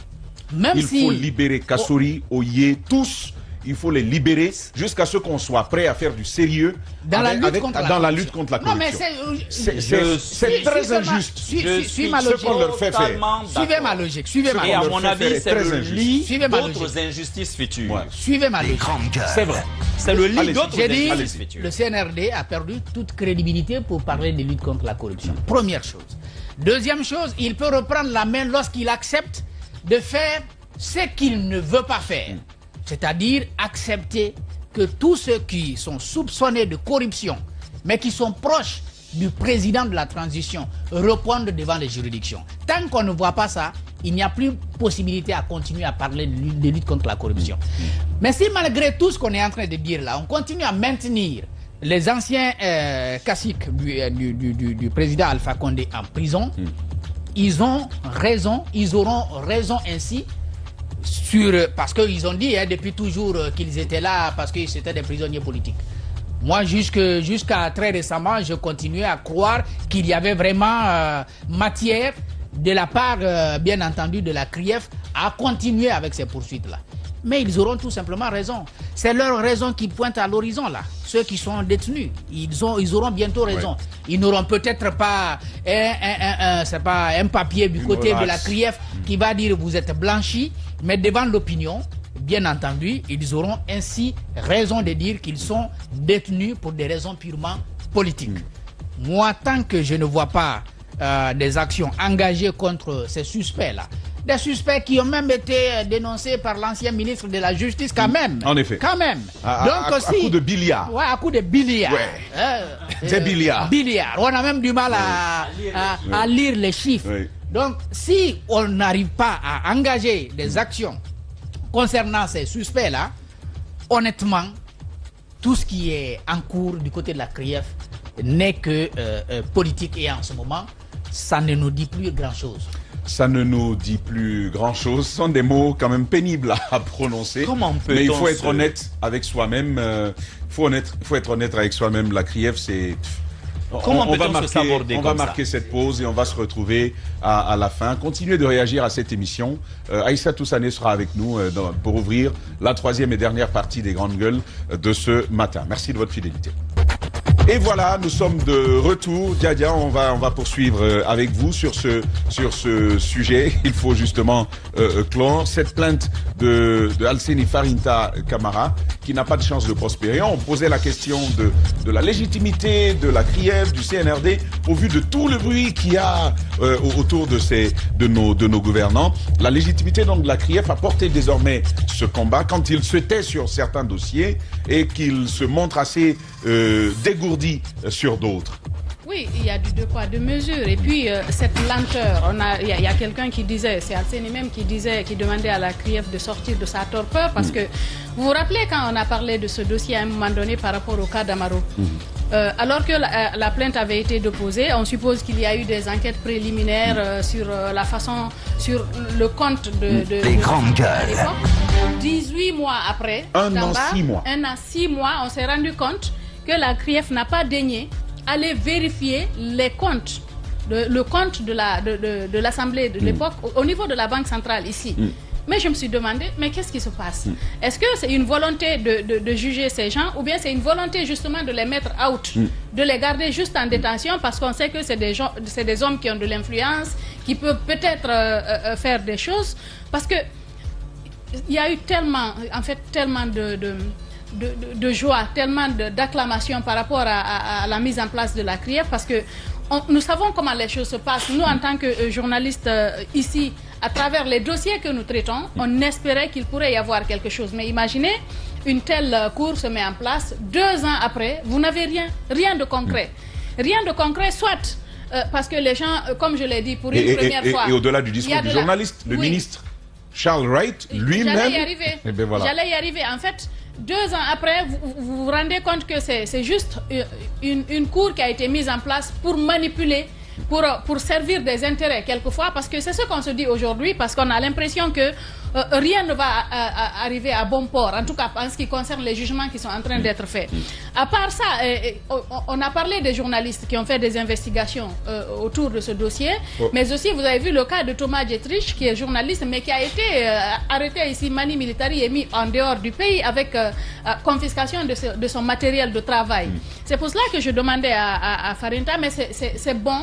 Il faut libérer Kassori, Oye, tous. Il faut les libérer jusqu'à ce qu'on soit prêt à faire du sérieux dans la lutte contre la corruption. Non, mais c'est très injuste. Suis ma logique. Ce qu'on leur fait faire. Suivez ma logique. Et à mon avis, c'est le lit d'autres injustices futures. Suivez ma logique. C'est vrai. C'est le lit d'autres injustices futures. Le CNRD a perdu toute crédibilité pour parler de lutte contre la corruption. Première chose. Deuxième chose, il peut reprendre la main lorsqu'il accepte de faire ce qu'il ne veut pas faire. C'est-à-dire accepter que tous ceux qui sont soupçonnés de corruption, mais qui sont proches du président de la transition, répondent devant les juridictions. Tant qu'on ne voit pas ça, il n'y a plus possibilité à continuer à parler de lutte contre la corruption. Mais si malgré tout ce qu'on est en train de dire là, on continue à maintenir les anciens caciques du président Alpha Condé en prison, ils ont raison, ils auront raison ainsi, parce qu'ils ont dit depuis toujours qu'ils étaient là parce que c'était des prisonniers politiques. Moi, jusqu'à très récemment, je continuais à croire qu'il y avait vraiment matière de la part, bien entendu, de la CRIEF à continuer avec ces poursuites-là. Mais ils auront tout simplement raison. C'est leur raison qui pointe à l'horizon, là. Ceux qui sont détenus, ils auront bientôt raison. Ouais. Ils n'auront peut-être pas un papier du côté de la CRIEF qui va dire vous êtes blanchis, mais devant l'opinion, bien entendu, ils auront ainsi raison de dire qu'ils sont détenus pour des raisons purement politiques. Moi, tant que je ne vois pas des actions engagées contre ces suspects-là, des suspects qui ont même été dénoncés par l'ancien ministre de la Justice, quand même. En effet. Quand même. Donc, à coup de billard. Ouais, à coup de billard. Ouais. C'est billard. Billard. On a même du mal à lire les chiffres. Oui. Donc, si on n'arrive pas à engager des actions concernant ces suspects-là, honnêtement, tout ce qui est en cours du côté de la CRIEF n'est que politique, et en ce moment, ça ne nous dit plus grand-chose. Ça ne nous dit plus grand-chose. Ce sont des mots quand même pénibles à prononcer. Comment peut-on Mais il faut être honnête avec soi-même. Il faut être honnête avec soi-même. La CRIEF, c'est... Comment peut-on se saborder on va marquer cette pause et on va se retrouver à la fin. Continuez de réagir à cette émission. Aïssa Toussané sera avec nous pour ouvrir la troisième et dernière partie des Grandes Gueules de ce matin. Merci de votre fidélité. Et voilà, nous sommes de retour. Diadia, on va poursuivre avec vous sur ce sujet. Il faut justement clore cette plainte de Alseni Farinta Camara qui n'a pas de chance de prospérer. On posait la question de la légitimité de la CRIEF, du CNRD, au vu de tout le bruit qu'il y a autour de nos gouvernants. La légitimité donc de la CRIEF a porté désormais ce combat quand il se tait sur certains dossiers et qu'il se montre assez dégourdi sur d'autres. Oui, il y a du deux poids, deux mesures. Et puis, cette lenteur, il y a quelqu'un qui disait, c'est Alseni même qui demandait à la CRIEF de sortir de sa torpeur, parce que, vous vous rappelez quand on a parlé de ce dossier à un moment donné par rapport au cas d'Amaro, alors que la plainte avait été déposée, on suppose qu'il y a eu des enquêtes préliminaires sur la façon, sur le compte des grandes gueules. 18 mois après, un an, 6 mois, on s'est rendu compte que la CRIEF n'a pas daigné aller vérifier les comptes, le compte de l'Assemblée de l'époque au niveau de la Banque centrale ici. Mais je me suis demandé, mais qu'est-ce qui se passe? Est-ce que c'est une volonté de juger ces gens, ou bien c'est une volonté justement de les mettre out, de les garder juste en détention parce qu'on sait que c'est des hommes qui ont de l'influence, qui peuvent peut-être faire des choses, parce que il y a eu tellement de joie, tellement d'acclamation par rapport à la mise en place de la CRIEF, parce que nous savons comment les choses se passent. Nous, en tant que journalistes ici, à travers les dossiers que nous traitons, on espérait qu'il pourrait y avoir quelque chose. Mais imaginez, une telle cour se met en place, 2 ans après, vous n'avez rien de concret. Rien de concret, soit parce que les gens, comme je l'ai dit, pour une première fois... Et au-delà du discours du journaliste, le ministre Charles Wright lui-même... J'allais y arriver. J'allais y arriver. En fait, 2 ans après, vous vous rendez compte que c'est juste une cour qui a été mise en place pour manipuler, pour servir des intérêts quelquefois, parce que c'est ce qu'on se dit aujourd'hui, parce qu'on a l'impression que rien ne va arriver à bon port, en tout cas en ce qui concerne les jugements qui sont en train d'être faits. À part ça, on a parlé des journalistes qui ont fait des investigations autour de ce dossier, mais aussi vous avez vu le cas de Thomas Dietrich, qui est journaliste, mais qui a été arrêté ici, Mani Militari, et mis en dehors du pays avec confiscation de son matériel de travail. C'est pour cela que je demandais à Farinta, mais c'est bon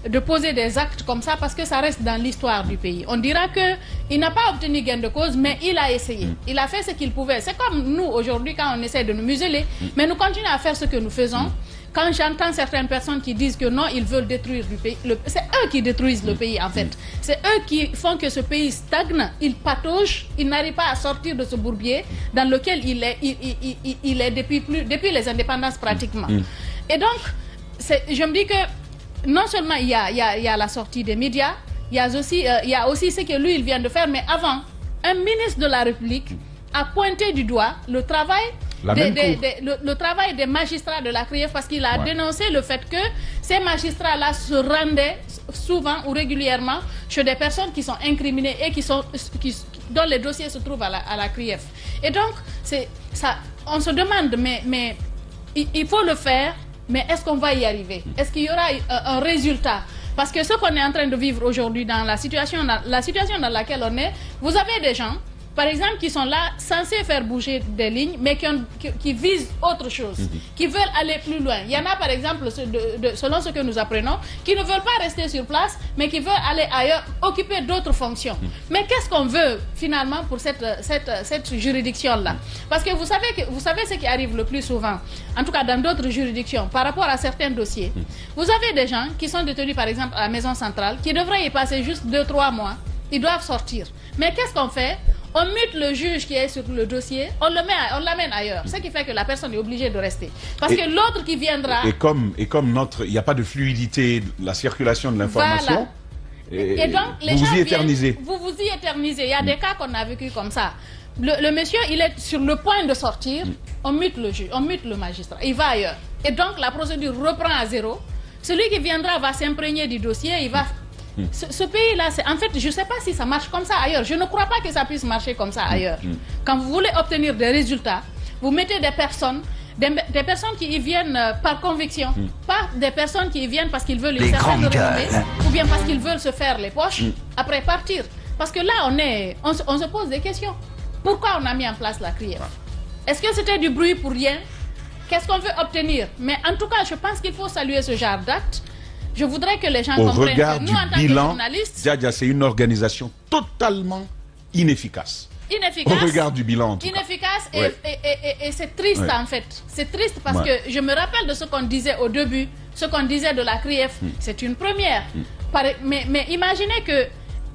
de poser des actes comme ça parce que ça reste dans l'histoire du pays. On dira qu'il n'a pas obtenu gain de cause, mais il a essayé. Il a fait ce qu'il pouvait. C'est comme nous aujourd'hui quand on essaie de nous museler, mais nous continuons à faire ce que nous faisons. Quand j'entends certaines personnes qui disent que non, ils veulent détruire le pays, c'est eux qui détruisent le pays en fait. C'est eux qui font que ce pays stagne, il patauge, il n'arrive pas à sortir de ce bourbier dans lequel il est depuis les indépendances pratiquement. Et donc, je me dis que non seulement il y a la sortie des médias, il y a aussi ce que lui il vient de faire, mais avant, un ministre de la République a pointé du doigt le travail des magistrats de la CRIEF parce qu'il a dénoncé le fait que ces magistrats-là se rendaient souvent ou régulièrement chez des personnes qui sont incriminées et dont les dossiers se trouvent à la CRIEF. Et donc, on se demande, mais il faut le faire. Mais est-ce qu'on va y arriver? Est-ce qu'il y aura un résultat? Parce que ce qu'on est en train de vivre aujourd'hui dans la situation dans laquelle on est, vous avez des gens, par exemple, qui sont là, censés faire bouger des lignes, mais qui visent autre chose, qui veulent aller plus loin. Il y en a, par exemple, selon ce que nous apprenons, qui ne veulent pas rester sur place, mais qui veulent aller ailleurs, occuper d'autres fonctions. Mais qu'est-ce qu'on veut, finalement, pour cette juridiction-là? Parce que vous savez ce qui arrive le plus souvent, en tout cas dans d'autres juridictions, par rapport à certains dossiers. Vous avez des gens qui sont détenus, par exemple, à la maison centrale, qui devraient y passer juste 2-3 mois. Ils doivent sortir. Mais qu'est-ce qu'on fait? On mute le juge qui est sur le dossier, on l'amène ailleurs. Ce qui fait que la personne est obligée de rester. Parce que l'autre qui viendra... Et comme il n'y a pas de fluidité, la circulation de l'information, voilà. Et donc, les vous gens y éternisez. Vous y éternisez. Il y a des cas qu'on a vécu comme ça. Le monsieur, il est sur le point de sortir, on mute le juge, on mute le magistrat, il va ailleurs. Et donc, la procédure reprend à zéro. Celui qui viendra va s'imprégner du dossier, il va... Ce pays-là, en fait, je ne sais pas si ça marche comme ça ailleurs. Je ne crois pas que ça puisse marcher comme ça ailleurs. Quand vous voulez obtenir des résultats, vous mettez des personnes qui y viennent par conviction, pas des personnes qui y viennent parce qu'ils veulent une certaine renommée, ou bien parce qu'ils veulent se faire les poches, après partir. Parce que là, on se pose des questions. Pourquoi on a mis en place la CRIEF? Est-ce que c'était du bruit pour rien? Qu'est-ce qu'on veut obtenir? Mais en tout cas, je pense qu'il faut saluer ce genre d'acte. Je voudrais que les gens comprennent que nous, en tant que journalistes... Djadia, c'est une organisation totalement inefficace. Au regard du bilan, en tout inefficace cas. Et c'est triste, en fait. C'est triste parce que je me rappelle de ce qu'on disait au début, ce qu'on disait de la CRIEF. C'est une première. Mais imaginez que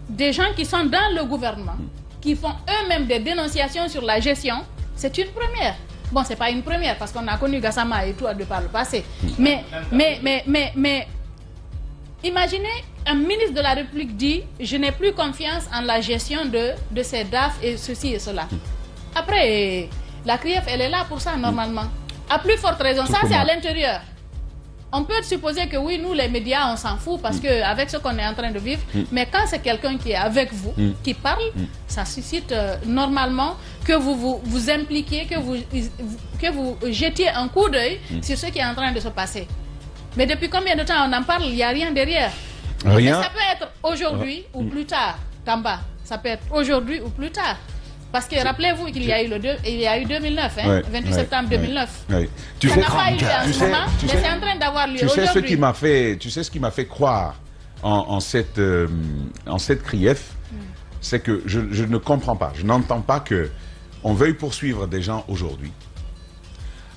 des gens qui sont dans le gouvernement, qui font eux-mêmes des dénonciations sur la gestion, c'est une première. Bon, c'est pas une première parce qu'on a connu Gassama et tout par le passé. Mais imaginez, un ministre de la République dit « Je n'ai plus confiance en la gestion de ces DAF et ceci et cela ». Après, la CRIEF, elle est là pour ça, normalement. À plus forte raison, ça c'est à l'intérieur. On peut supposer que oui, nous les médias, on s'en fout parce qu'avec ce qu'on est en train de vivre, mais quand c'est quelqu'un qui est avec vous, qui parle, ça suscite normalement que vous vous impliquiez, que vous jetiez un coup d'œil sur ce qui est en train de se passer. Mais depuis combien de temps on en parle? Il n'y a rien derrière. Rien. Mais ça peut être aujourd'hui ou plus tard, Tamba. Ça peut être aujourd'hui ou plus tard. Parce que rappelez-vous qu'il y a eu 2009, 28 septembre 2009. Tu ça sais, n'a pas eu lieu en ce moment, mais c'est en train d'avoir lieu aujourd'hui. Tu sais ce qui m'a fait croire en cette CRIEF, c'est que je ne comprends pas, je n'entends pas que on veuille poursuivre des gens aujourd'hui,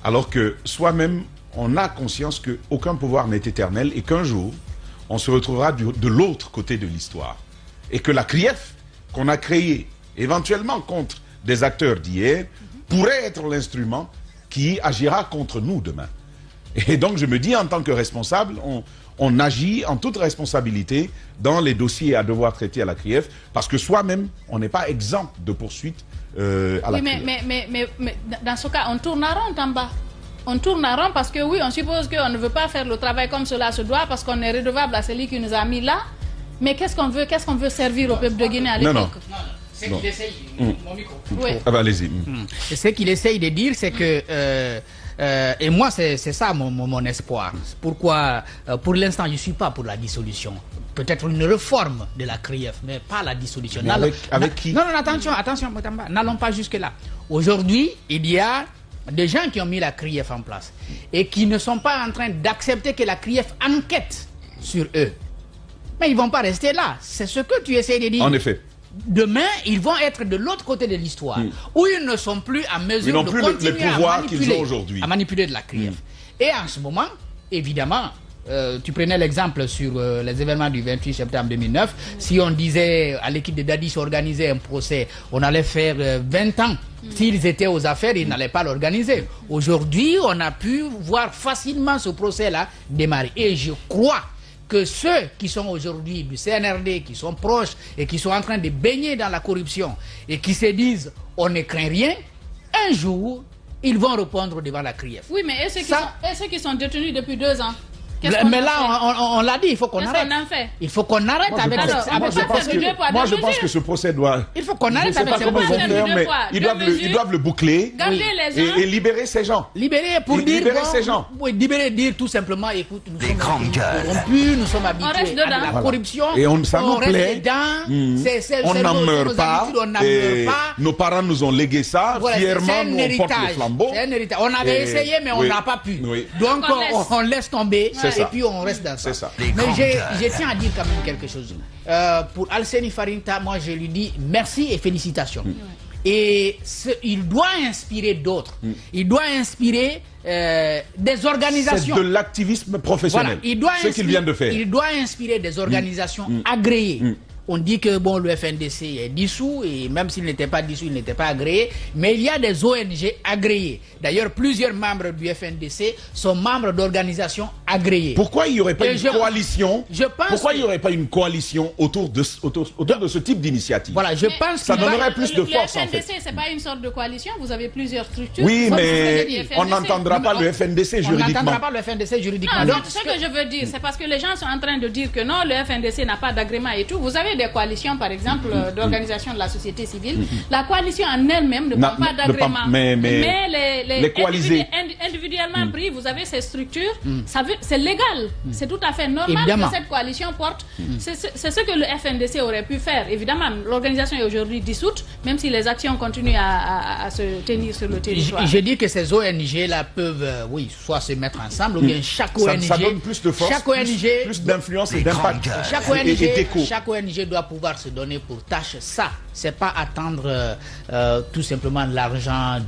alors que soi-même on a conscience qu'aucun pouvoir n'est éternel et qu'un jour on se retrouvera de l'autre côté de l'histoire et que la CRIEF qu'on a créée éventuellement contre des acteurs d'hier, pourrait être l'instrument qui agira contre nous demain. Et donc je me dis, en tant que responsable, on agit en toute responsabilité dans les dossiers à devoir traiter à la CRIEF, parce que soi-même, on n'est pas exempt de poursuite à la CRIEF. Mais dans ce cas, on tourne en rond en bas. On tourne en rond parce que oui, on suppose qu'on ne veut pas faire le travail comme cela se doit, parce qu'on est redevable à celui qui nous a mis là. Mais qu'est-ce qu'on veut servir au peuple de Guinée à l'époque? Non. C'est qu'il essaye, mon micro. Oui. Ah bah, allez-y. Ce qu'il essaye de dire, c'est que, et moi c'est ça mon espoir. Pourquoi, pour l'instant, je ne suis pas pour la dissolution. Peut-être une réforme de la CRIEF, mais pas la dissolution. Mais avec qui? Non, attention, Motamba, n'allons pas jusque-là. Aujourd'hui, il y a des gens qui ont mis la CRIEF en place et qui ne sont pas en train d'accepter que la CRIEF enquête sur eux. Mais ils ne vont pas rester là. C'est ce que tu essaies de dire. En effet. Demain, ils vont être de l'autre côté de l'histoire, où ils ne sont plus en mesure de continuer les pouvoirs qu'ils ont aujourd'hui, à manipuler de la CRIEF. Et en ce moment, évidemment, tu prenais l'exemple sur les événements du 28 septembre 2009. Si on disait à l'équipe de Dadis organiser un procès, on allait faire 20 ans. S'ils étaient aux affaires, ils n'allaient pas l'organiser. Aujourd'hui, on a pu voir facilement ce procès-là démarrer. Et je crois que ceux qui sont aujourd'hui du CNRD, qui sont proches et qui sont en train de baigner dans la corruption et qui se disent on ne craint rien, un jour, ils vont répondre devant la CRIEF. Oui, mais et ceux qui sont détenus depuis 2 ans? Mais là, on l'a dit, il faut qu'on arrête. Il faut qu'on arrête avec Moi, je pense que ce procès doit... Il faut qu'on arrête avec ce procès. Mais ils doivent le boucler et libérer ces gens. Libérer pour dire... Libérer ces gens. Oui, libérer, dire tout simplement, écoute, nous sommes corrompus, nous sommes habitués à la corruption. Et ça nous plaît. On n'en meurt pas. Nos parents nous ont légué ça. Fièrement, nous on porte le flambeau. C'est un héritage. On avait essayé, mais on n'a pas pu. Donc, on laisse tomber. Et puis on reste dans ça. Mais je tiens à dire quand même quelque chose. Pour Alseni Farinta, moi je lui dis merci et félicitations. Et il doit inspirer d'autres. Il doit inspirer des organisations. C'est de l'activisme professionnel. Voilà, ce qu'il vient de faire. Il doit inspirer des organisations agréées. On dit que bon, le FNDC est dissous, et même s'il n'était pas dissous, il n'était pas agréé, mais il y a des ONG agréées. D'ailleurs, plusieurs membres du FNDC sont membres d'organisations agréées. Pourquoi il n'y aurait pas une coalition? Pourquoi il n'y aurait pas une coalition autour de ce type d'initiative? Voilà, je pense que ça donnerait plus de force, en fait. Le FNDC, c'est pas une sorte de coalition, vous avez plusieurs structures. Oui, mais on n'entendra pas le FNDC juridiquement. On n'entendra pas le FNDC juridiquement. Non, ce que je veux dire, c'est parce que les gens sont en train de dire que non, le FNDC n'a pas d'agrément et tout. Vous avez des coalitions, par exemple, d'organisations de la société civile. La coalition en elle-même ne prend pas d'agrément. Mais les coalisés individuellement pris, vous avez ces structures, c'est légal. C'est tout à fait normal que cette coalition porte. C'est ce que le FNDC aurait pu faire. Évidemment, l'organisation est aujourd'hui dissoute, même si les actions continuent à se tenir sur le territoire. Je dis que ces ONG-là peuvent, soit se mettre ensemble, ou bien chaque ONG... Ça donne plus de force, plus d'influence et d'impact. Chaque ONG doit pouvoir se donner pour tâche ça. C'est pas attendre tout simplement l'argent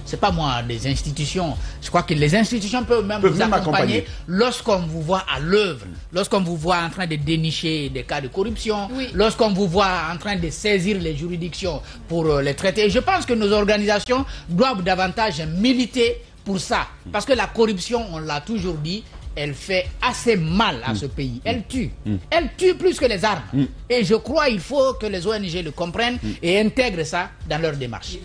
c'est pas moi, des institutions. Je crois que les institutions peuvent même vous accompagner lorsqu'on vous voit à l'œuvre, lorsqu'on vous voit en train de dénicher des cas de corruption, lorsqu'on vous voit en train de saisir les juridictions pour les traiter. Je pense que nos organisations doivent davantage militer pour ça. Parce que la corruption, on l'a toujours dit, elle fait assez mal à ce pays. Elle tue. Elle tue plus que les armes. Et je crois qu'il faut que les ONG le comprennent et intègrent ça dans leur démarche.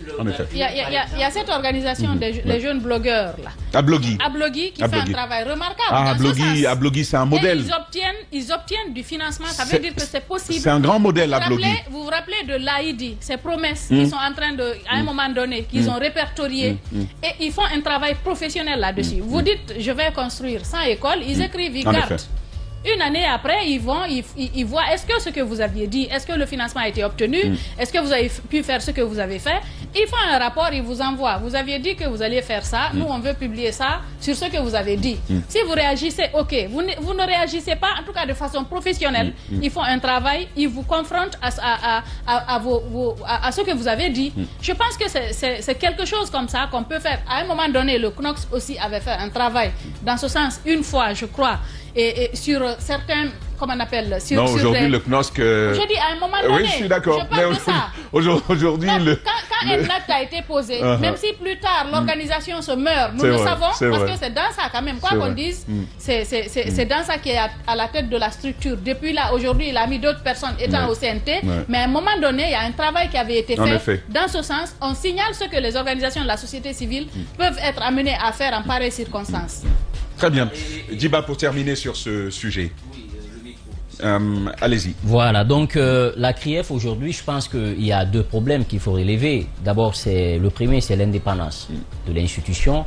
Il y a cette organisation des jeunes blogueurs là. Ablogui, qui fait un travail remarquable. Ablogui, c'est un modèle. Et ils obtiennent du financement. Ça veut dire que c'est possible. C'est un grand modèle, Ablogui. Vous vous rappelez de l'AID, ces promesses qu'ils sont en train de, à un moment donné, qu'ils ont répertoriées. Et ils font un travail professionnel là-dessus. Vous dites, je vais construire 100 écoles. Ils écrivent, ils gardent. Une année après, ils voient, est-ce que ce que vous aviez dit, est-ce que le financement a été obtenu, est-ce que vous avez pu faire ce que vous avez fait? Ils font un rapport, ils vous envoient. Vous aviez dit que vous alliez faire ça, nous on veut publier ça sur ce que vous avez dit. Si vous réagissez, ok. Vous ne réagissez pas, en tout cas de façon professionnelle. Ils font un travail, ils vous confrontent à ce que vous avez dit. Je pense que c'est quelque chose comme ça qu'on peut faire. À un moment donné, le CNOX aussi avait fait un travail dans ce sens, une fois, je crois. Et sur certains, comment on appelle aujourd'hui le CNOSC... Je dis à un moment donné, oui, je suis d'accord. Mais aujourd'hui, le... Quand quand un acte a été posé, même si plus tard l'organisation se meurt, nous le savons, parce que c'est dans ça quand même, quoi qu'on dise, c'est dans ça qui est à la tête de la structure. Depuis là, aujourd'hui, il a mis d'autres personnes étant au CNT, mais à un moment donné, il y a un travail qui avait été fait. Dans ce sens, on signale ce que les organisations de la société civile peuvent être amenées à faire en pareilles circonstances. Très bien. Djiba, pour terminer sur ce sujet. Allez-y. Voilà, donc la CRIEF aujourd'hui, je pense qu'il y a deux problèmes qu'il faut relever. D'abord, le premier, c'est l'indépendance de l'institution,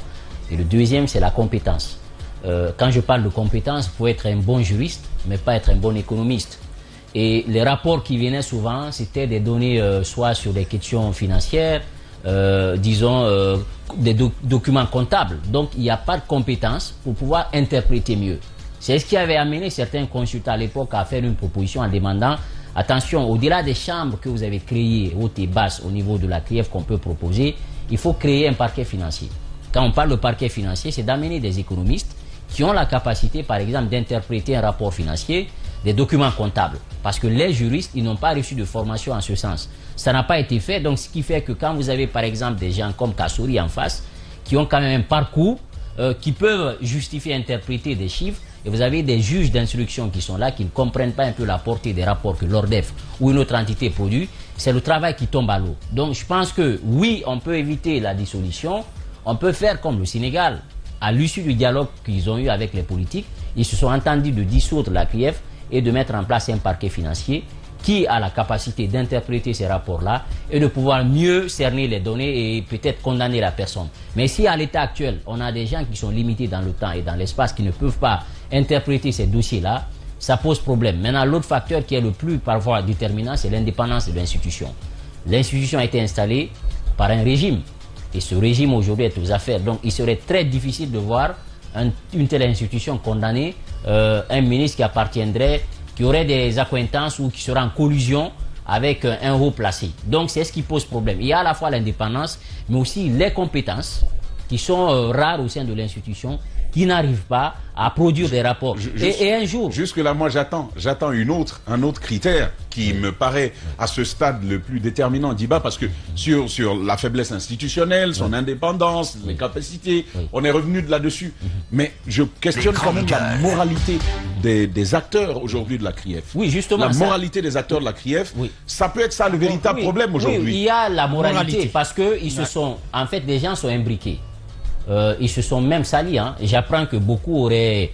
et le deuxième, c'est la compétence. Quand je parle de compétence, il faut être un bon juriste, mais pas être un bon économiste. Et les rapports qui venaient souvent, c'était des données soit sur des questions financières, disons des documents comptables. Donc, il n'y a pas de compétence pour pouvoir interpréter mieux. C'est ce qui avait amené certains consultants à l'époque à faire une proposition en demandant, attention, au-delà des chambres que vous avez créées, hautes et basses, au niveau de la CRIEF qu'on peut proposer, il faut créer un parquet financier. Quand on parle de parquet financier, c'est d'amener des économistes qui ont la capacité, par exemple, d'interpréter un rapport financier, des documents comptables. Parce que les juristes, ils n'ont pas reçu de formation en ce sens. Ça n'a pas été fait, donc ce qui fait que quand vous avez, par exemple, des gens comme Kassouri en face, qui ont quand même un parcours, qui peuvent justifier, interpréter des chiffres, et vous avez des juges d'instruction qui sont là, qui ne comprennent pas un peu la portée des rapports que l'ORDEF ou une autre entité produit, c'est le travail qui tombe à l'eau. Donc je pense que oui, on peut éviter la dissolution, on peut faire comme le Sénégal, à l'issue du dialogue qu'ils ont eu avec les politiques, ils se sont entendus de dissoudre la CRIEF et de mettre en place un parquet financier qui a la capacité d'interpréter ces rapports-là et de pouvoir mieux cerner les données et peut-être condamner la personne. Mais si à l'état actuel, on a des gens qui sont limités dans le temps et dans l'espace, qui ne peuvent pas interpréter ces dossiers-là, ça pose problème. Maintenant, l'autre facteur qui est le plus parfois déterminant, c'est l'indépendance de l'institution. L'institution a été installée par un régime et ce régime aujourd'hui est aux affaires. Donc il serait très difficile de voir une telle institution condamner un ministre qui appartiendrait, qui aurait des accointances ou qui serait en collusion avec un haut placé. Donc c'est ce qui pose problème. Il y a à la fois l'indépendance, mais aussi les compétences qui sont rares au sein de l'institution, qui n'arrivent pas à produire des rapports. Et un jour... Jusque-là, moi, j'attends un autre critère qui me paraît à ce stade le plus déterminant, Djiba, parce que sur la faiblesse institutionnelle, son indépendance, les capacités, on est revenu de là-dessus. Mais je questionne quand même la moralité des acteurs aujourd'hui de la CRIEF. Oui, justement. La moralité des acteurs de la CRIEF, ça peut être ça le véritable problème aujourd'hui. Oui, il y a la moralité, parce que ils se sont... En fait, des gens sont imbriqués. Ils se sont même salis. Hein. J'apprends que beaucoup auraient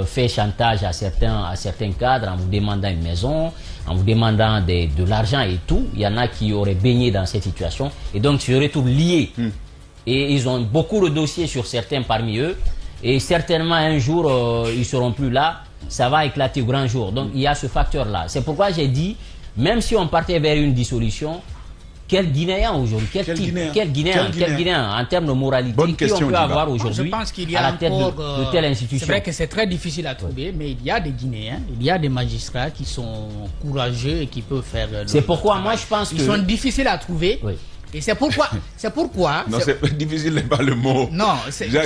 fait chantage à certains cadres en vous demandant une maison, en vous demandant de l'argent et tout. Il y en a qui auraient baigné dans cette situation et donc se retrouvent liés. Et ils ont beaucoup de dossiers sur certains parmi eux. Et certainement un jour, ils ne seront plus là. Ça va éclater au grand jour. Donc il y a ce facteur-là. C'est pourquoi j'ai dit, même si on partait vers une dissolution, quel Guinéen aujourd'hui? Quel Guinéen en termes de moralité? Bonne question, qui on peut avoir aujourd'hui à la tête de telle institution? C'est vrai que c'est très difficile à trouver, mais il y a des Guinéens, il y a des magistrats qui sont courageux et qui peuvent faire... C'est pourquoi moi je pense que... Ils sont difficiles à trouver. Et c'est pourquoi... Non, c'est difficile n'est pas le mot. Non,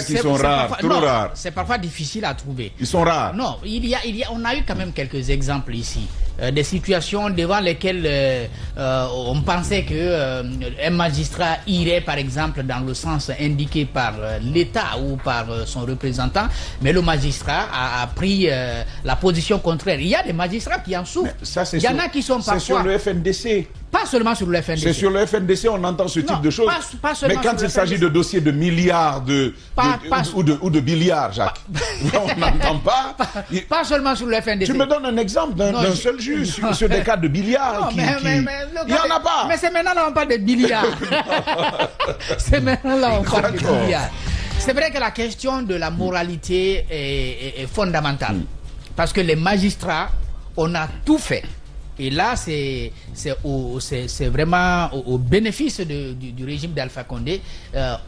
qui sont rares, trop rares. C'est parfois difficile à trouver. Ils sont rares. Non, on a eu quand même quelques exemples ici. Des situations devant lesquelles on pensait que un magistrat irait par exemple dans le sens indiqué par l'État ou par son représentant, mais le magistrat a pris la position contraire. Il y a des magistrats qui en souffrent. Il y en a qui sont parfois... C'est sur le FNDC. Pas seulement sur le FNDC. C'est sur le FNDC on entend ce type de choses. Pas mais quand il s'agit de dossiers de milliards ou de billiards, Jacques, on n'entend pas. Pas seulement sur le FNDC. Tu me donnes un exemple d'un seul juge sur des cas de billiards. Il n'y en a pas. Mais c'est maintenant là on parle de billiards. C'est maintenant là on parle de billiards. C'est vrai que la question de la moralité est fondamentale. Parce que les magistrats, on a tout fait. Et là, c'est vraiment au bénéfice du régime d'Alpha Condé.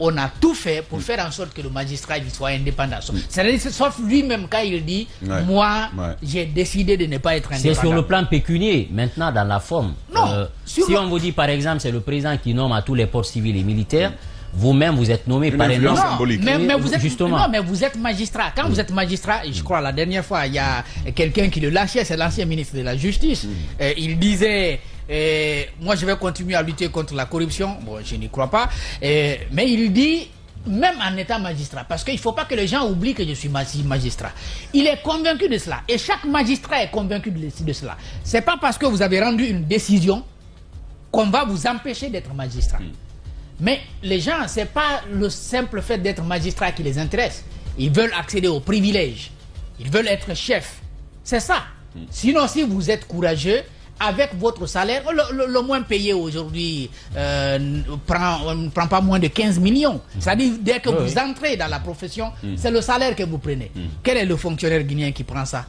On a tout fait pour faire en sorte que le magistrat il soit indépendant. Sauf lui-même quand il dit moi, j'ai décidé de ne pas être indépendant. C'est sur le plan pécunier, maintenant dans la forme. Non, si on vous dit par exemple, c'est le président qui nomme à tous les postes civils et militaires, vous-même, vous êtes nommé par un nom symbolique. Mais vous êtes magistrat. Quand vous êtes magistrat, je crois la dernière fois, il y a quelqu'un qui le lâchait, c'est l'ancien ministre de la Justice. Il disait, moi je vais continuer à lutter contre la corruption. Bon, je n'y crois pas. Mais il dit, même en étant magistrat, parce qu'il ne faut pas que les gens oublient que je suis magistrat. Il est convaincu de cela. Et chaque magistrat est convaincu de cela. Ce n'est pas parce que vous avez rendu une décision qu'on va vous empêcher d'être magistrat. Mais les gens, ce n'est pas le simple fait d'être magistrat qui les intéresse. Ils veulent accéder aux privilèges. Ils veulent être chefs. C'est ça. Sinon, si vous êtes courageux, avec votre salaire, le moins payé aujourd'hui ne prend pas moins de 15 millions. C'est-à-dire, dès que vous entrez dans la profession, c'est le salaire que vous prenez. Quel est le fonctionnaire guinéen qui prend ça?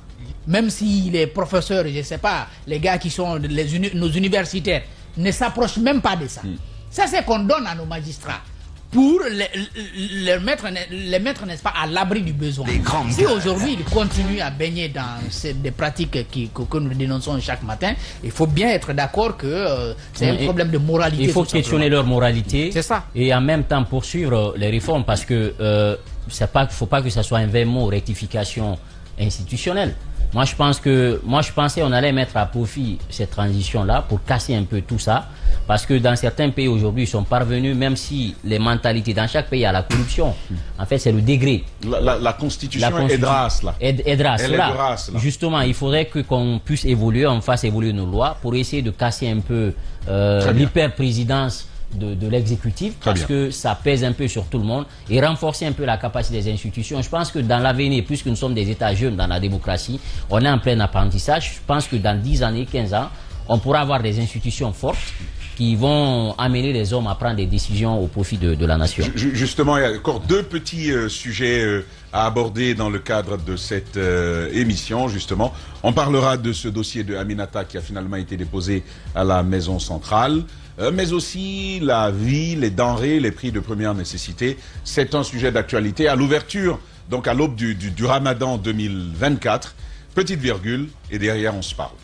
Même s'il est professeur, je ne sais pas, les gars qui sont nos universitaires ne s'approchent même pas de ça. Ça, c'est qu'on donne à nos magistrats pour les mettre, n'est-ce pas, à l'abri du besoin. Si aujourd'hui ils continuent à baigner dans des pratiques que nous dénonçons chaque matin, il faut bien être d'accord que c'est un problème de moralité. Il faut questionner leur moralité. C'est ça. Et en même temps poursuivre les réformes, parce que faut pas que ça soit un vain mot, rectification institutionnelle. Moi je pensais on allait mettre à profit cette transition-là pour casser un peu tout ça. Parce que dans certains pays aujourd'hui, ils sont parvenus, même si les mentalités, dans chaque pays, il y a la corruption. En fait, c'est le degré. La constitution est drasse, là. Là. Justement, il faudrait qu'on puisse évoluer, on fasse évoluer nos lois pour essayer de casser un peu l'hyper-présidence de l'exécutif, parce que ça pèse un peu sur tout le monde, et renforcer un peu la capacité des institutions. Je pense que dans l'avenir, puisque nous sommes des États jeunes dans la démocratie, on est en plein apprentissage. Je pense que dans 10 années, 15 ans, on pourra avoir des institutions fortes qui vont amener les hommes à prendre des décisions au profit de la nation. Justement, il y a encore deux petits sujets à aborder dans le cadre de cette émission, justement. On parlera de ce dossier de Aminata qui a finalement été déposé à la Maison centrale, mais aussi la vie, les denrées, les prix de première nécessité. C'est un sujet d'actualité. À l'ouverture, donc à l'aube du Ramadan 2024, petite virgule, et derrière on se parle.